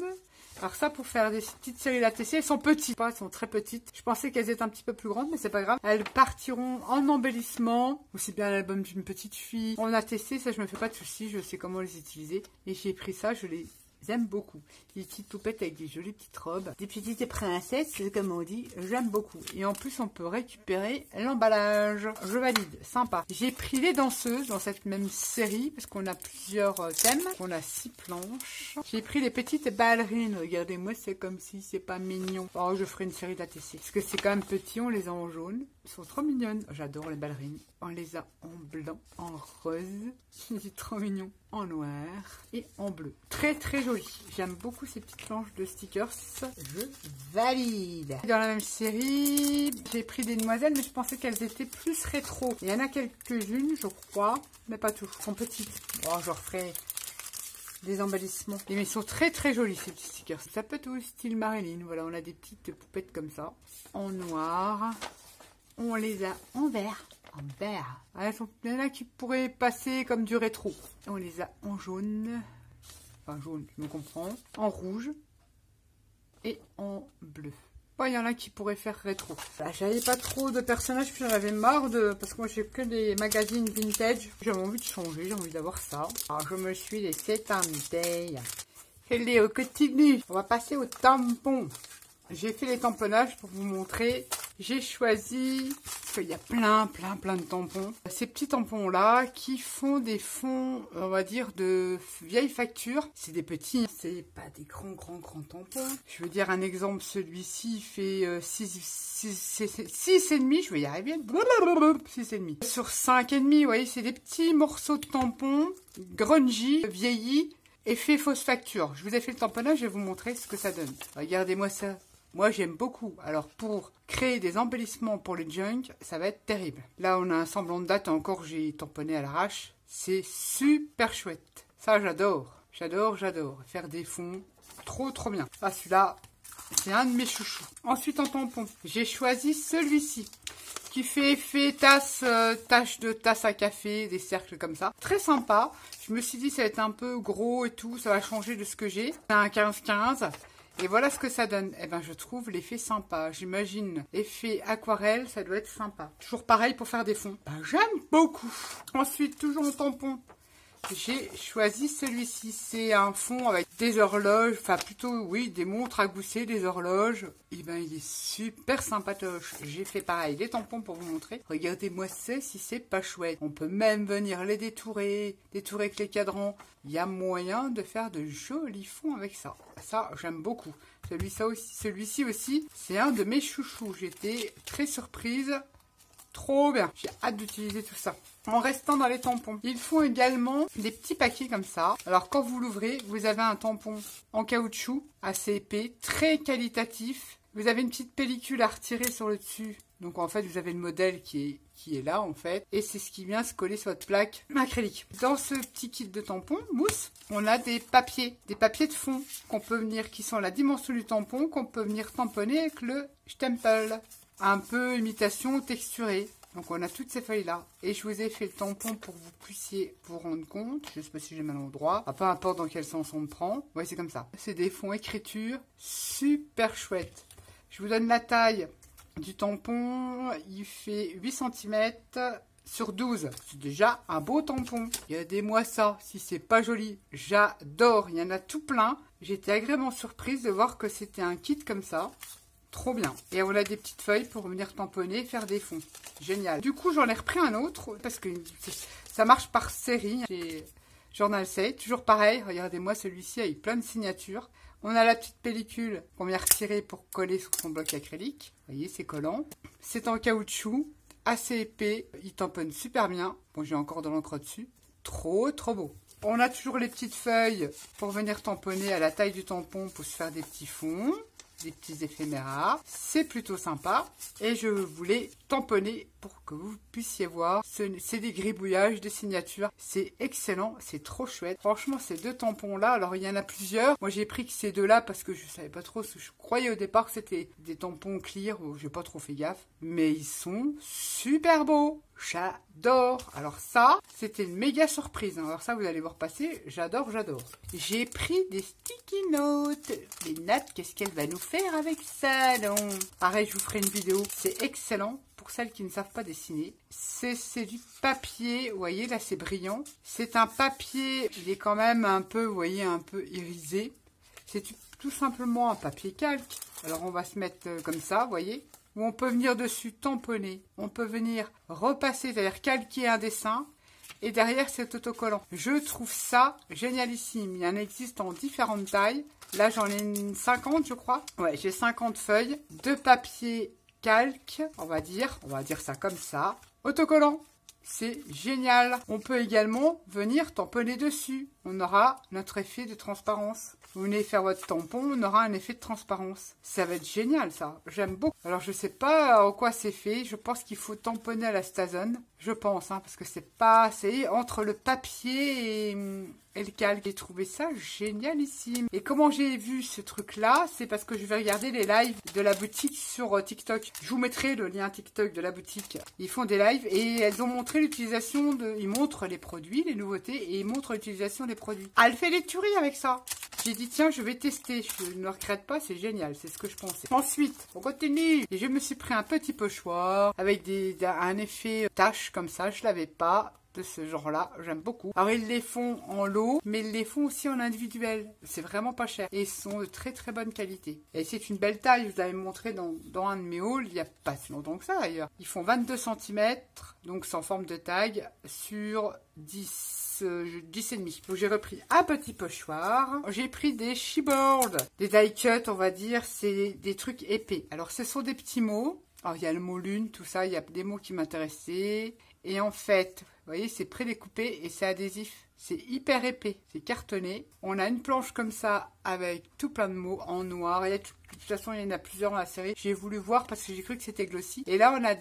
Alors ça, pour faire des petites séries ATC, elles sont petites, elles sont très petites. Je pensais qu'elles étaient un petit peu plus grandes, mais c'est pas grave. Elles partiront en embellissement, aussi bien l'album d'une petite fille. En ATC, ça je me fais pas de soucis, je sais comment les utiliser. Et j'ai pris ça, je les aime beaucoup. Des petites poupettes avec des jolies petites robes. Des petites princesses, comme on dit, j'aime beaucoup. Et en plus, on peut récupérer l'emballage. Je valide, sympa. J'ai pris les danseuses dans cette même série, parce qu'on a plusieurs thèmes. On a 6 planches. J'ai pris les petites ballerines. Regardez-moi, c'est comme si c'est pas mignon. Oh, je ferai une série d'ATC. Parce que c'est quand même petit, on les a en jaune. Elles sont trop mignonnes. J'adore les ballerines. On les a en blanc, en rose. C'est trop mignon. En noir et en bleu. Très très joli. J'aime beaucoup ces petites planches de stickers. Je valide. Dans la même série, j'ai pris des demoiselles, mais je pensais qu'elles étaient plus rétro. Il y en a quelques-unes, je crois, mais pas toutes. Elles sont petites. Bon, je referai des embellissements. Mais ils sont très très jolis ces petits stickers. Ça peut être au style Marilyn. Voilà, on a des petites poupettes comme ça. En noir. On les a en vert. En vert. Il y en a qui pourraient passer comme du rétro. On les a en jaune. Enfin jaune, tu me comprends. En rouge. Et en bleu. Bon, il y en a qui pourraient faire rétro. J'avais pas trop de personnages, puis j'en avais marre parce que moi j'ai que des magazines vintage. J'avais envie de changer, j'ai envie d'avoir ça. Alors je me suis laissé tenter. Allez, on continue. On va passer au tampon. J'ai fait les tamponnages pour vous montrer. J'ai choisi, parce qu'il y a plein de tampons. Ces petits tampons là qui font des fonds, on va dire, de vieilles factures. C'est des petits, c'est pas des grands tampons. Je veux dire un exemple, celui-ci fait 6,5, je vais y arriver. 6,5. Sur 5,5, vous voyez, c'est des petits morceaux de tampons, grungy, vieillis, et fait fausse facture. Je vous ai fait le tamponnage, je vais vous montrer ce que ça donne. Regardez-moi ça. Moi, j'aime beaucoup. Alors, pour créer des embellissements pour le junk, ça va être terrible. Là, on a un semblant de date. Encore, j'ai tamponné à l'arrache. C'est super chouette. Ça, j'adore. J'adore. Faire des fonds, trop bien. Ah, celui-là, c'est un de mes chouchous. Ensuite, en tampon, j'ai choisi celui-ci. Qui fait effet tache de tasse à café, des cercles comme ça. Très sympa. Je me suis dit, ça va être un peu gros et tout. Ça va changer de ce que j'ai. C'est un 15-15. Et voilà ce que ça donne. Eh ben, je trouve l'effet sympa. J'imagine effet aquarelle, ça doit être sympa. Toujours pareil pour faire des fonds. Ben, j'aime beaucoup. Ensuite, toujours en tampon, j'ai choisi celui-ci. C'est un fond avec des horloges, enfin plutôt, oui, des montres à gousset, des horloges. Et ben, il est super sympatoche. J'ai fait pareil, des tampons pour vous montrer. Regardez-moi ça, si c'est pas chouette. On peut même venir les détourer avec les cadrans. Il y a moyen de faire de jolis fonds avec ça. Ça, j'aime beaucoup. Celui-ci aussi, c'est un de mes chouchous. J'étais très surprise. Trop bien. J'ai hâte d'utiliser tout ça. En restant dans les tampons, ils font également des petits paquets comme ça. Alors, quand vous l'ouvrez, vous avez un tampon en caoutchouc assez épais, très qualitatif. Vous avez une petite pellicule à retirer sur le dessus. Donc, en fait, vous avez le modèle qui est là, en fait. Et c'est ce qui vient se coller sur votre plaque acrylique. Dans ce petit kit de tampons, mousse, on a des papiers de fond qu'on peut venir, qui sont la dimension du tampon, qu'on peut venir tamponner avec le stempel. Un peu imitation texturée. Donc on a toutes ces feuilles là. Et je vous ai fait le tampon pour que vous puissiez vous rendre compte. Je sais pas si j'ai mal au droit. Peu importe dans quel sens on me prend. Ouais, c'est comme ça. C'est des fonds écriture super chouettes. Je vous donne la taille du tampon. Il fait 8 cm sur 12. C'est déjà un beau tampon. Regardez-moi ça. Si c'est pas joli, j'adore. Il y en a tout plein. J'étais agréablement surprise de voir que c'était un kit comme ça. Trop bien. Et on a des petites feuilles pour venir tamponner et faire des fonds. Génial. Du coup, j'en ai repris un autre parce que ça marche par série. Chez Journal Say. Toujours pareil. Regardez-moi, celui-ci avec plein de signatures. On a la petite pellicule qu'on vient retirer pour coller sur son bloc acrylique. Vous voyez, c'est collant. C'est en caoutchouc. Assez épais. Il tamponne super bien. Bon, j'ai encore de l'encre dessus. Trop beau. On a toujours les petites feuilles pour venir tamponner à la taille du tampon pour se faire des petits fonds. Des petits éphéméras, c'est plutôt sympa et je voulais tamponner pour que vous puissiez voir. C'est des gribouillages, des signatures, c'est excellent, c'est trop chouette. Franchement, ces deux tampons là, alors il y en a plusieurs. Moi j'ai pris que ces deux là parce que je savais pas trop ce que je croyais au départ que c'était des tampons clear, j'ai pas trop fait gaffe, mais ils sont super beaux. J'adore. Alors ça, c'était une méga surprise. Alors ça, vous allez voir passer. J'adore. J'ai pris des sticky notes. Les notes, qu'est-ce qu'elle va nous faire avec ça, donc? Pareil, je vous ferai une vidéo. C'est excellent pour celles qui ne savent pas dessiner. C'est du papier. Vous voyez, là, c'est brillant. C'est un papier, il est quand même un peu, vous voyez, un peu irisé. C'est tout simplement un papier calque. Alors, on va se mettre comme ça, vous voyez. Où on peut venir dessus tamponner, on peut venir repasser, c'est-à-dire calquer un dessin, et derrière c'est autocollant. Je trouve ça génialissime. Il y en existe en différentes tailles. Là j'en ai une 50 je crois. Ouais, j'ai 50 feuilles de papier calque, on va dire ça comme ça. Autocollant, c'est génial. On peut également venir tamponner dessus. On aura notre effet de transparence. Vous venez faire votre tampon, on aura un effet de transparence. Ça va être génial, ça. J'aime beaucoup. Alors, je sais pas en quoi c'est fait. Je pense qu'il faut tamponner à la Stazone. Je pense, hein, parce que c'est pas... C'est entre le papier et le calque. J'ai trouvé ça génialissime. Et comment j'ai vu ce truc-là, c'est parce que je vais regarder les lives de la boutique sur TikTok. Je vous mettrai le lien TikTok de la boutique. Ils font des lives et elles ont montré l'utilisation de... Ils montrent les produits, les nouveautés, et ils montrent l'utilisation des produits. Ah, elle fait des tueries avec ça. J'ai dit, tiens, je vais tester. Je ne regrette pas, c'est génial. C'est ce que je pensais. Ensuite, on continue. Et je me suis pris un petit pochoir avec un effet tache comme ça. Je l'avais pas de ce genre-là. J'aime beaucoup. Alors, ils les font en lot, mais ils les font aussi en individuel. C'est vraiment pas cher. Et ils sont de très très bonne qualité. Et c'est une belle taille. Je vous avais montré dans un de mes hauls, il n'y a pas si longtemps que ça d'ailleurs. Ils font 22 cm, donc sans forme de tag, sur 10 et demi. Donc j'ai repris un petit pochoir. J'ai pris des sheboard, des die cut, on va dire. C'est des trucs épais. Alors, ce sont des petits mots. Alors, il y a le mot lune, tout ça. Il y a des mots qui m'intéressaient. Et en fait, vous voyez, c'est prédécoupé et c'est adhésif. C'est hyper épais, c'est cartonné. On a une planche comme ça avec tout plein de mots en noir. Et de toute façon, il y en a plusieurs dans la série. J'ai voulu voir parce que j'ai cru que c'était glossy. Et là, on a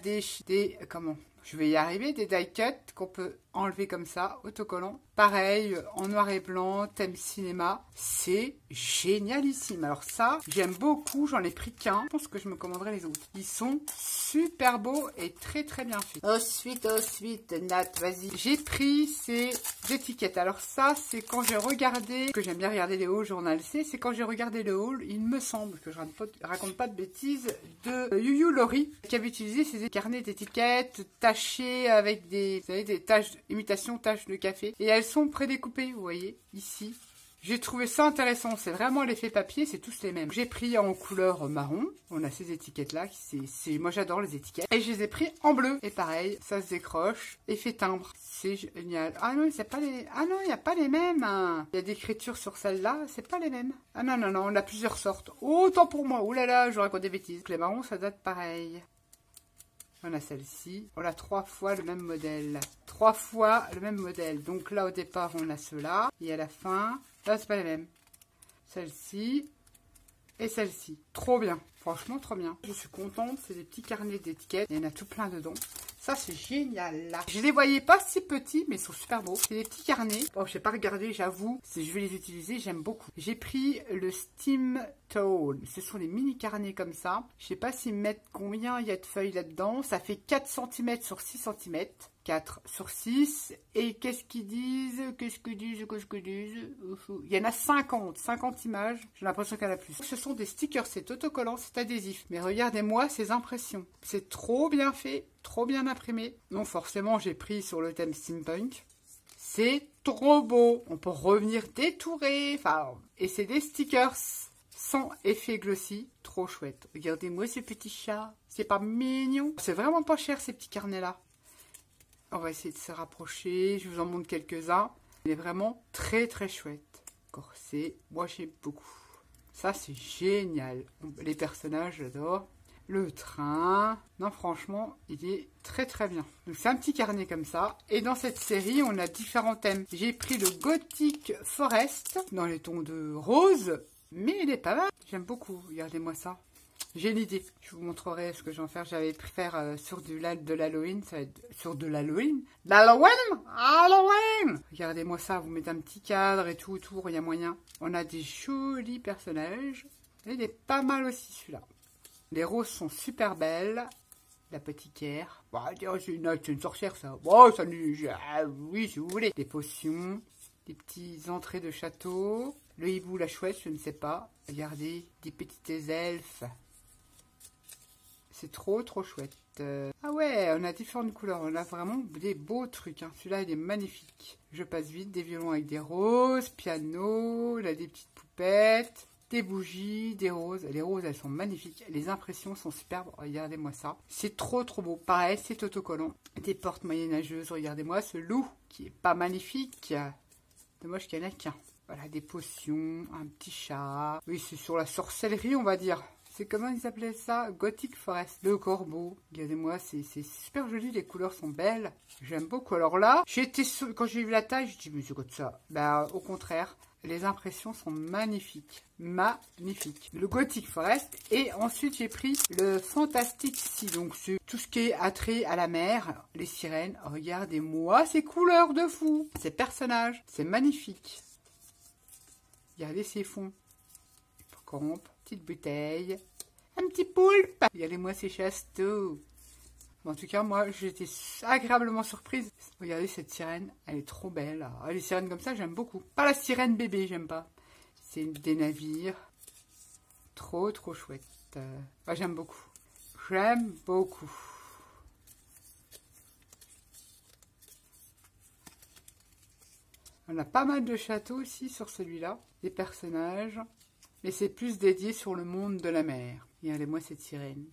comment? Je vais y arriver, des die cut qu'on peut enlever comme ça, autocollant. Pareil, en noir et blanc, thème cinéma. C'est génialissime. Alors ça, j'aime beaucoup. J'en ai pris qu'un. Je pense que je me commanderai les autres. Ils sont super beaux et très très bien faits. Ensuite, Nat, vas-y. J'ai pris ces étiquettes. Alors ça, c'est quand j'ai regardé, que j'aime bien regarder les hauls Journal C, c'est quand j'ai regardé le haul, il me semble que je raconte pas de bêtises, de Yuyu Lori, qui avait utilisé ces carnets d'étiquettes tachés avec des, vous savez, des taches, imitation taches de café. Et elles sont prédécoupées, vous voyez, ici. J'ai trouvé ça intéressant, c'est vraiment l'effet papier, c'est tous les mêmes. J'ai pris en couleur marron, on a ces étiquettes-là, moi j'adore les étiquettes. Et je les ai pris en bleu, et pareil, ça se décroche, effet timbre, c'est génial. Ah non, c'est pas les... Ah non, il n'y a pas les mêmes, hein. Il y a d'écriture sur celle-là, c'est pas les mêmes. Ah non, non, non, on a plusieurs sortes. Autant pour moi, oulala, je raconte des bêtises. Les marrons, ça date pareil. On a celle-ci, on a 3 fois le même modèle. 3 fois le même modèle. Donc là, au départ, on a ceux-là, et à la fin... Là, c'est pas les mêmes. Celle-ci et celle-ci. Trop bien. Franchement, trop bien. Je suis contente. C'est des petits carnets d'étiquettes. Il y en a tout plein dedans. Ça, c'est génial. Là. Je les voyais pas si petits, mais ils sont super beaux. C'est des petits carnets. Bon, je n'ai pas regardé, j'avoue. Si je vais les utiliser, j'aime beaucoup. J'ai pris le Steam Tone. Ce sont des mini carnets comme ça. Je sais pas s'ils mettent combien il y a de feuilles là-dedans. Ça fait 4 cm sur 6 cm. 4 sur 6. Et qu'est-ce qu'ils disent? Il y en a 50 images. J'ai l'impression qu'il y en a plus. Ce sont des stickers, c'est autocollant, c'est adhésif. Mais regardez-moi ces impressions. C'est trop bien fait, trop bien imprimé. Donc forcément, j'ai pris sur le thème steampunk. C'est trop beau. On peut revenir détourer. Enfin, et c'est des stickers sans effet glossy. Trop chouette. Regardez-moi ce petit chat. C'est pas mignon? C'est vraiment pas cher ces petits carnets-là. On va essayer de se rapprocher. Je vous en montre quelques-uns. Il est vraiment très très chouette. Corset. Moi j'aime beaucoup. Ça c'est génial. Les personnages, j'adore. Le train. Non, franchement, il est très très bien. Donc c'est un petit carnet comme ça. Et dans cette série, on a différents thèmes. J'ai pris le Gothic Forest dans les tons de rose. Mais il est pas mal. J'aime beaucoup. Regardez-moi ça. J'ai l'idée. Je vous montrerai ce que je vais en faire. J'avais pris faire sur de l'Halloween. Ça va être sur de l'Halloween. Halloween. Regardez-moi ça. Vous mettez un petit cadre et tout autour. Il y a moyen. On a des jolis personnages. Et il est pas mal aussi celui-là. Les roses sont super belles. L'apothicaire. Bon, c'est une sorcière ça. Bon, ça oui, si vous voulez. Des potions. Des petites entrées de château. Le hibou, la chouette, je ne sais pas. Regardez, des petites elfes. C'est trop, trop chouette. Ah ouais, on a différentes couleurs. On a vraiment des beaux trucs. Hein. Celui-là, il est magnifique. Je passe vite. Des violons avec des roses. Piano. Là, des petites poupettes. Des bougies. Des roses. Les roses, elles sont magnifiques. Les impressions sont superbes. Regardez-moi ça. C'est trop, trop beau. Pareil, c'est autocollant. Des portes moyenâgeuses. Regardez-moi ce loup qui est pas magnifique. Dommage qu'il n'y en a qu'un. Voilà, des potions. Un petit chat. Oui, c'est sur la sorcellerie, on va dire. C'est comment ils appelaient ça? Gothic Forest. Le corbeau. Regardez-moi, c'est super joli, les couleurs sont belles. J'aime beaucoup. Alors là, quand j'ai vu la taille, j'ai dit, mais c'est quoi de ça? Bah, au contraire, les impressions sont magnifiques. Magnifiques. Le Gothic Forest. Et ensuite, j'ai pris le Fantastic Sea. Donc, c'est tout ce qui est attrait à la mer. Les sirènes. Regardez-moi ces couleurs de fou. Ces personnages. C'est magnifique. Regardez ces fonds. Petite bouteille. Un petit poulpe. Regardez-moi ces chastos. En tout cas, moi, j'étais agréablement surprise. Regardez cette sirène, elle est trop belle. Ah, les sirènes comme ça, j'aime beaucoup. Pas la sirène bébé, j'aime pas. C'est des navires. Trop, trop chouette. J'aime beaucoup. J'aime beaucoup. On a pas mal de châteaux aussi sur celui-là. Des personnages. Mais c'est plus dédié sur le monde de la mer. Regardez-moi cette sirène.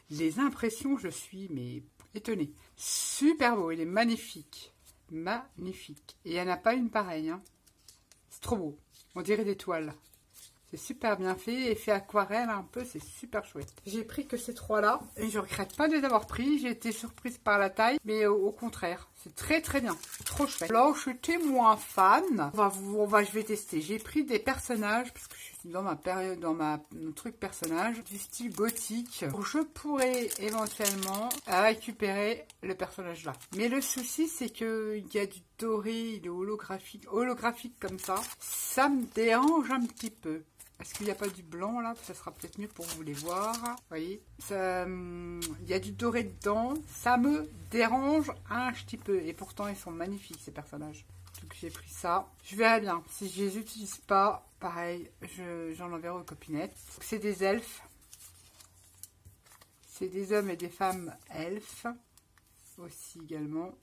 Les impressions, je suis mais étonnée. Super beau, il est magnifique. Magnifique. Et il n'y en a pas une pareille. Hein. C'est trop beau. On dirait des toiles. C'est super bien fait. Et fait aquarelle un peu, c'est super chouette. J'ai pris que ces trois-là. Et je regrette pas de les avoir pris. J'ai été surprise par la taille. Mais au contraire, c'est très très bien. Trop chouette. Là, je suis moins fan. Je vais tester. J'ai pris des personnages. Parce que je suis dans ma période, mon truc personnage. Du style gothique. Je pourrais éventuellement récupérer le personnage là. Mais le souci, c'est qu'il y a du doré. Il est holographique comme ça. Ça me dérange un petit peu. Est-ce qu'il n'y a pas du blanc là? Ça sera peut-être mieux pour vous les voir. Vous voyez, il y a du doré dedans. Ça me dérange un petit peu. Et pourtant, ils sont magnifiques ces personnages. Donc j'ai pris ça. Je verrai bien. Si je les utilise pas, pareil, j'en enverrai aux copinettes. C'est des elfes. C'est des hommes et des femmes elfes. Aussi également.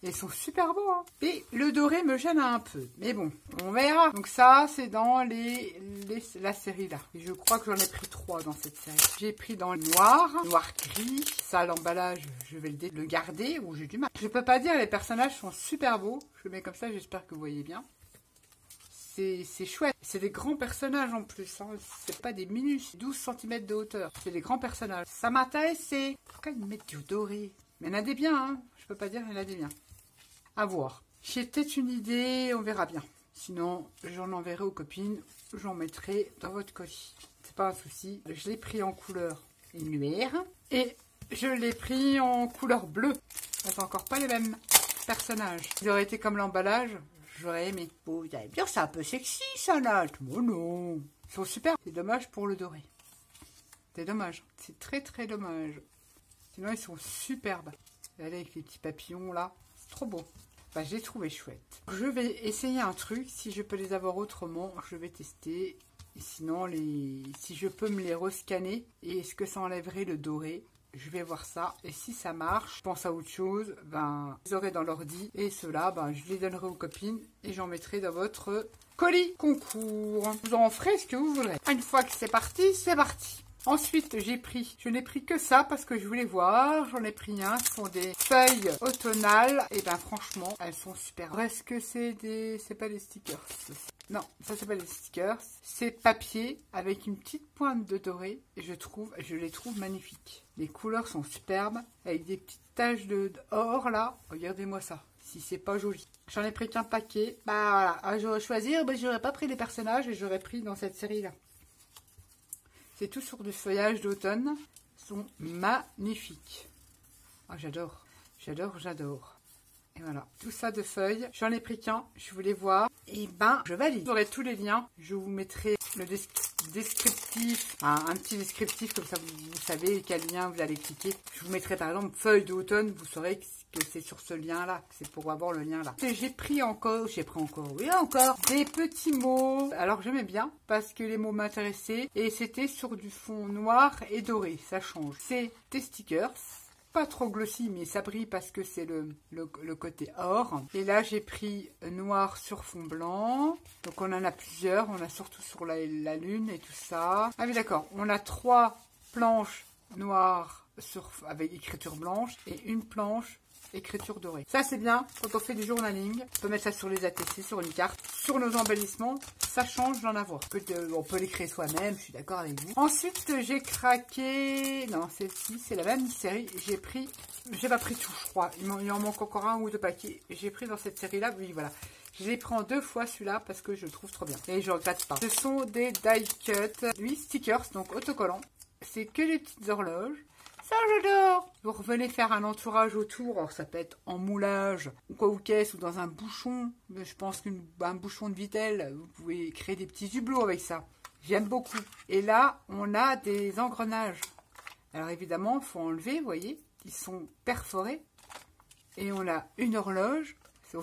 Et ils sont super beaux, hein. Et le doré me gêne un peu. Mais bon, on verra. Donc ça, c'est dans la série là. Et je crois que j'en ai pris 3 dans cette série. J'ai pris dans le noir-gris. Ça, l'emballage, je vais le garder ou j'ai du mal. Je peux pas dire, les personnages sont super beaux. Je le mets comme ça, j'espère que vous voyez bien. C'est chouette. C'est des grands personnages en plus. Hein. C'est pas des minus. 12 cm de hauteur. C'est des grands personnages. Ça m'intéresse, c'est... Pourquoi ils mettent du doré? Mais il y en a des biens, hein. Je peux pas dire, il y en a des biens. À voir. J'ai peut-être une idée, on verra bien. Sinon, j'en enverrai aux copines, j'en mettrai dans votre colis. C'est pas un souci. Je l'ai pris en couleur noire et je l'ai pris en couleur bleue. C'est encore pas les mêmes personnages. Ils auraient été comme l'emballage, j'aurais aimé. Bon, vous allez me dire, c'est un peu sexy ça, Nat. Oh non. Ils sont super. C'est dommage pour le doré. C'est dommage. C'est très très dommage. Sinon, ils sont superbes. Regardez avec les petits papillons là. Trop beau. Bah, je l'ai trouvé chouette. Je vais essayer un truc. Si je peux les avoir autrement, je vais tester. Et sinon, si je peux me les rescanner. Et est-ce que ça enlèverait le doré? Je vais voir ça. Et si ça marche, je pense à autre chose. Ben, vous aurez dans l'ordi. Et ceux-là, ben, je les donnerai aux copines. Et j'en mettrai dans votre colis concours. Vous en ferez ce que vous voudrez. Une fois que c'est parti, c'est parti. Ensuite, je n'ai pris que ça parce que je voulais voir. J'en ai pris un. Ce sont des feuilles automnales. Et ben franchement, elles sont super. Est-ce que c'est pas des stickers? Non, ça c'est pas des stickers. C'est papier avec une petite pointe de doré. Et je les trouve magnifiques. Les couleurs sont superbes. Avec des petites taches d'or là. Regardez-moi ça. Si c'est pas joli. J'en ai pris qu'un paquet. Bah voilà. J'aurais choisi. Bah, j'aurais pas pris les personnages et j'aurais pris dans cette série là. C'est tout sur du feuillage d'automne. Ils sont magnifiques. Oh, j'adore. J'adore, j'adore. Et voilà. Tout ça de feuilles. J'en ai pris qu'un. Je voulais voir. Et ben, je valide. Vous aurez tous les liens. Je vous mettrai le descriptif. Un petit descriptif. Comme ça, vous savez quel lien vous allez cliquer. Je vous mettrai par exemple feuilles d'automne. Vous saurez que c'est sur ce lien-là. C'est pour avoir le lien là. J'ai pris encore, oui encore, des petits mots. Alors j'aimais bien parce que les mots m'intéressaient. Et c'était sur du fond noir et doré. Ça change. C'est des stickers. Pas trop glossy, mais ça brille parce que c'est le côté or. Et là, j'ai pris noir sur fond blanc. Donc on en a plusieurs. On a surtout sur la lune et tout ça. Ah oui, d'accord. On a 3 planches noires avec écriture blanche et une planche écriture dorée. Ça c'est bien quand on fait du journaling. On peut mettre ça sur les ATC, sur une carte, sur nos embellissements. Ça change d'en avoir. On peut les créer soi-même, je suis d'accord avec vous. Ensuite j'ai craqué... Non, celle-ci, c'est la même série. J'ai pas pris tout, je crois. Il en manque encore un ou deux paquets. J'ai pris dans cette série-là, oui, voilà. Je les prends 2 fois celui-là parce que je le trouve trop bien. Et je regrette pas. Ce sont des die cut, lui, stickers, donc autocollants. C'est que des petites horloges. Ça, j'adore. Vous revenez faire un entourage autour. Alors, ça peut être en moulage, ou quoi, ou caisse, ou dans un bouchon. Mais je pense qu'un bouchon de Vittel, vous pouvez créer des petits hublots avec ça. J'aime beaucoup. Et là, on a des engrenages. Alors, évidemment, il faut enlever, vous voyez. Ils sont perforés. Et on a une horloge.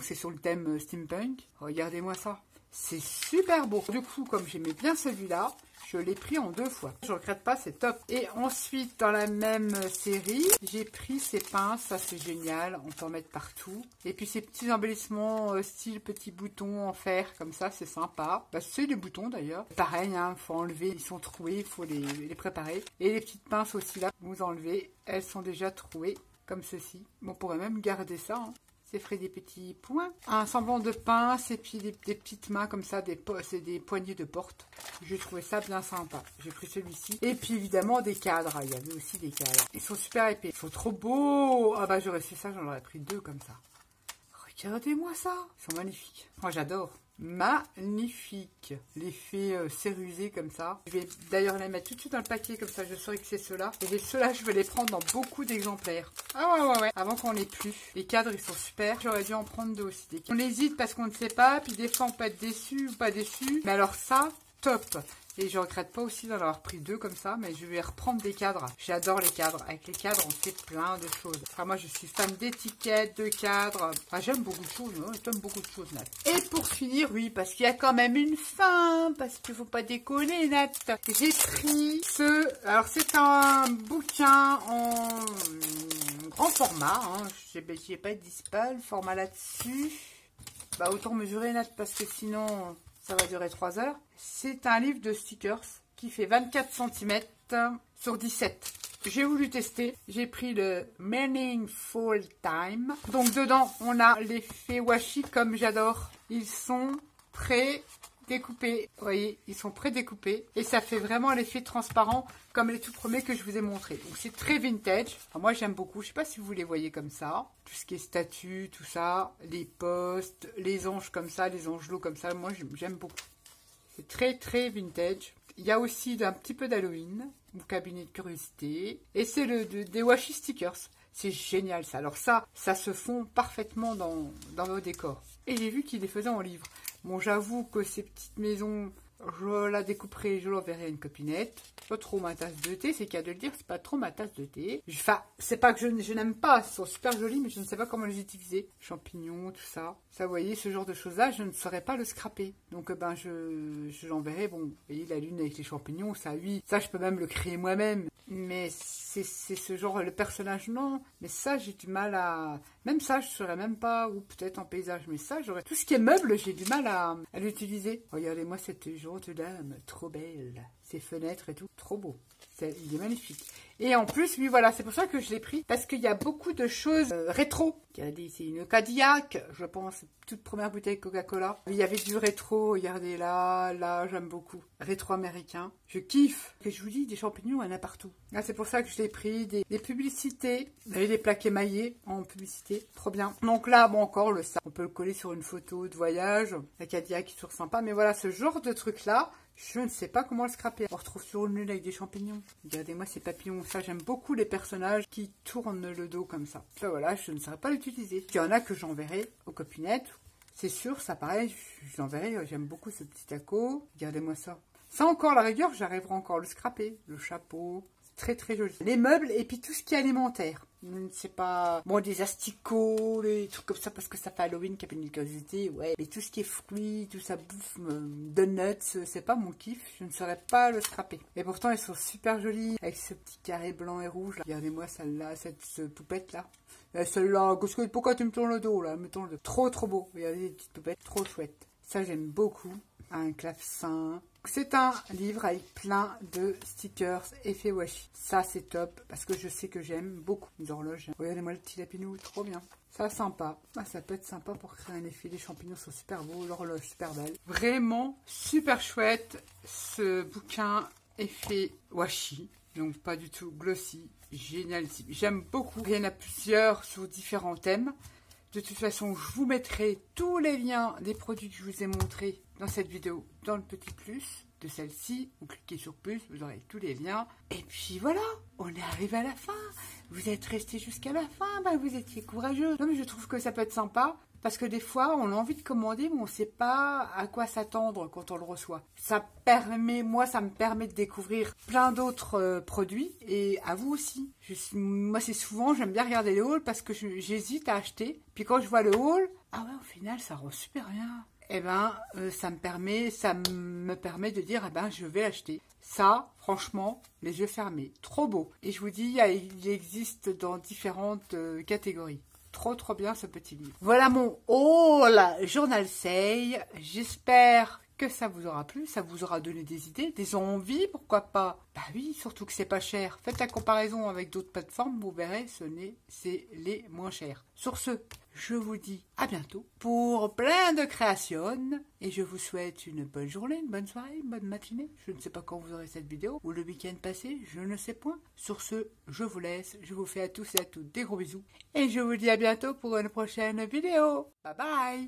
C'est sur le thème steampunk. Regardez-moi ça. C'est super beau. Du coup, comme j'aimais bien celui-là, je l'ai pris en 2 fois. Je regrette pas, c'est top. Et ensuite, dans la même série, j'ai pris ces pinces. Ça, c'est génial. On peut en mettre partout. Et puis, ces petits embellissements style petits boutons en fer, comme ça, c'est sympa. Bah, c'est des boutons, d'ailleurs. Pareil, hein, faut enlever. Ils sont troués, il faut les préparer. Et les petites pinces aussi, là, vous enlevez. Elles sont déjà trouées, comme ceci. On pourrait même garder ça, hein. C'est ferait des petits points. Un semblant de pince et puis des petites mains comme ça, c'est des poignées de porte. J'ai trouvé ça bien sympa. J'ai pris celui-ci. Et puis évidemment des cadres. Il y avait aussi des cadres. Ils sont super épais. Ils sont trop beaux. Ah bah j'aurais fait ça, j'en aurais pris 2 comme ça. Regardez-moi ça. Ils sont magnifiques. Moi j'adore. Magnifique. L'effet cérusé comme ça. Je vais d'ailleurs les mettre tout de suite dans le paquet, comme ça je saurai que c'est ceux-là. Et ceux-là, je vais les prendre dans beaucoup d'exemplaires. Ah ouais. Avant qu'on les plus. Les cadres, ils sont super. J'aurais dû en prendre 2 aussi. On hésite parce qu'on ne sait pas. Puis des fois, on peut être déçu ou pas déçu. Mais alors ça, top. Et je regrette pas aussi d'en avoir pris 2 comme ça, mais je vais reprendre des cadres. J'adore les cadres. Avec les cadres, on fait plein de choses. Enfin, moi, je suis fan d'étiquettes, de cadres. Enfin, j'aime beaucoup de choses. J'aime beaucoup de choses, Nat. Et pour finir, oui, parce qu'il y a quand même une fin. Parce qu'il faut pas déconner, Nat. J'ai pris ce... Alors, c'est un bouquin en grand format. Hein. J'ai pas dit pas le format là-dessus. Bah, autant mesurer, Nat, parce que sinon... ça va durer 3 heures. C'est un livre de stickers qui fait 24 cm sur 17. J'ai voulu tester. J'ai pris le Meaningful Time. Donc dedans, on a l'effet washi comme j'adore. Ils sont pré-découpés. Vous voyez, ils sont pré-découpés. Et ça fait vraiment l'effet transparent comme les tout premiers que je vous ai montrés. Donc c'est très vintage. Enfin, moi j'aime beaucoup. Je sais pas si vous les voyez comme ça. Tout ce qui est statues, tout ça. Les postes, les anges comme ça, les angelots comme ça. Moi j'aime beaucoup. C'est très vintage. Il y a aussi un petit peu d'Halloween. Mon cabinet de curiosité. Et c'est des washi stickers. C'est génial ça. Alors ça se fond parfaitement dans vos décors. Et j'ai vu qu'ils les faisaient en livre. Bon, j'avoue que ces petites maisons, je la découperai, je l'enverrai à une copinette. Pas trop ma tasse de thé, c'est qu'à de le dire, c'est pas trop ma tasse de thé. Enfin, c'est pas que je n'aime pas, ils sont super jolis, mais je ne sais pas comment les utiliser. Champignons, tout ça. Ça, vous voyez, ce genre de choses-là, je ne saurais pas le scraper. Donc, ben, je l'enverrai. Bon, vous voyez, la lune avec les champignons, ça, oui. Ça, je peux même le créer moi-même. Mais c'est ce genre, le personnage, non. Mais ça, j'ai du mal à... Même ça, je ne saurais même pas, ou peut-être en paysage. Mais ça, j'aurais... Tout ce qui est meuble, j'ai du mal à l'utiliser. Regardez-moi cette jaune dame, trop belle. Ces fenêtres et tout, trop beau. Il est magnifique. Et en plus, oui, voilà, c'est pour ça que je l'ai pris. Parce qu'il y a beaucoup de choses rétro. Regardez ici, une Cadillac, je pense, toute première bouteille Coca-Cola. Il y avait du rétro, regardez là, j'aime beaucoup. Rétro américain. Je kiffe. Que je vous dis, des champignons, il y en a partout. Là, c'est pour ça que je l'ai pris. Des publicités. Vous avez des plaques émaillées en publicité. Trop bien. Donc là, bon, encore le sac. On peut le coller sur une photo de voyage. La Cadillac est toujours sympa. Mais voilà, ce genre de truc-là, je ne sais pas comment le scraper. On retrouve sur une lune avec des champignons. Regardez-moi ces papillons. Ça, j'aime beaucoup les personnages qui tournent le dos comme ça. Ça, voilà, je ne saurais pas l'utiliser. Il y en a que j'enverrai aux copinettes. C'est sûr, ça pareil, je l'enverrai. J'aime beaucoup ce petit taco. Regardez-moi ça. Ça encore, à la rigueur, j'arriverai encore à le scraper. Le chapeau. Très joli. Les meubles et puis tout ce qui est alimentaire. Je ne sais pas... Bon, des asticots, des trucs comme ça parce que ça fait Halloween, cabinet de curiosité, ouais. Mais tout ce qui est fruits, tout ça bouffe, donuts, c'est pas mon kiff. Je ne saurais pas le scraper. Et pourtant, ils sont super jolis avec ce petit carré blanc et rouge. Là. Regardez-moi celle-là, cette poupette-là. Celle-là, pourquoi tu me tournes le dos, là? Me tourne le dos. Trop beau. Regardez les petites poupettes, trop chouettes. Ça, j'aime beaucoup. Un clavecin. C'est un livre avec plein de stickers effet washi. Ça, c'est top parce que je sais que j'aime beaucoup les horloges. Regardez-moi le petit lapinou, trop bien. Ça, sympa. Ah, ça peut être sympa pour créer un effet. Les champignons sont super beaux, l'horloge super belle. Vraiment super chouette ce bouquin effet washi. Donc pas du tout glossy, génial. J'aime beaucoup. Il y en a plusieurs sur différents thèmes. De toute façon, je vous mettrai tous les liens des produits que je vous ai montrés dans cette vidéo dans le petit plus de celle-ci. Vous cliquez sur plus, vous aurez tous les liens. Et puis voilà, on est arrivé à la fin. Vous êtes resté jusqu'à la fin, ben vous étiez courageux. Non mais je trouve que ça peut être sympa. Parce que des fois, on a envie de commander, mais on ne sait pas à quoi s'attendre quand on le reçoit. Ça me permet de découvrir plein d'autres produits, et à vous aussi. Moi, c'est souvent, j'aime bien regarder les hauls parce que j'hésite à acheter. Puis quand je vois le haul, ah ouais, au final, ça rend super bien. Eh ben, ça me permet de dire, eh ben, je vais l'acheter. Ça, franchement, les yeux fermés, trop beau. Et je vous dis, il existe dans différentes catégories. Trop bien ce petit livre. Voilà mon haul Journal Say. J'espère que ça vous aura plu, ça vous aura donné des idées, des envies, pourquoi pas. Bah oui, surtout que c'est pas cher. Faites la comparaison avec d'autres plateformes, vous verrez, c'est les moins chers. Sur ce, je vous dis à bientôt pour plein de créations et je vous souhaite une bonne journée, une bonne soirée, une bonne matinée. Je ne sais pas quand vous aurez cette vidéo ou le week-end passé, je ne sais point. Sur ce, je vous laisse, je vous fais à tous et à toutes des gros bisous et je vous dis à bientôt pour une prochaine vidéo. Bye bye.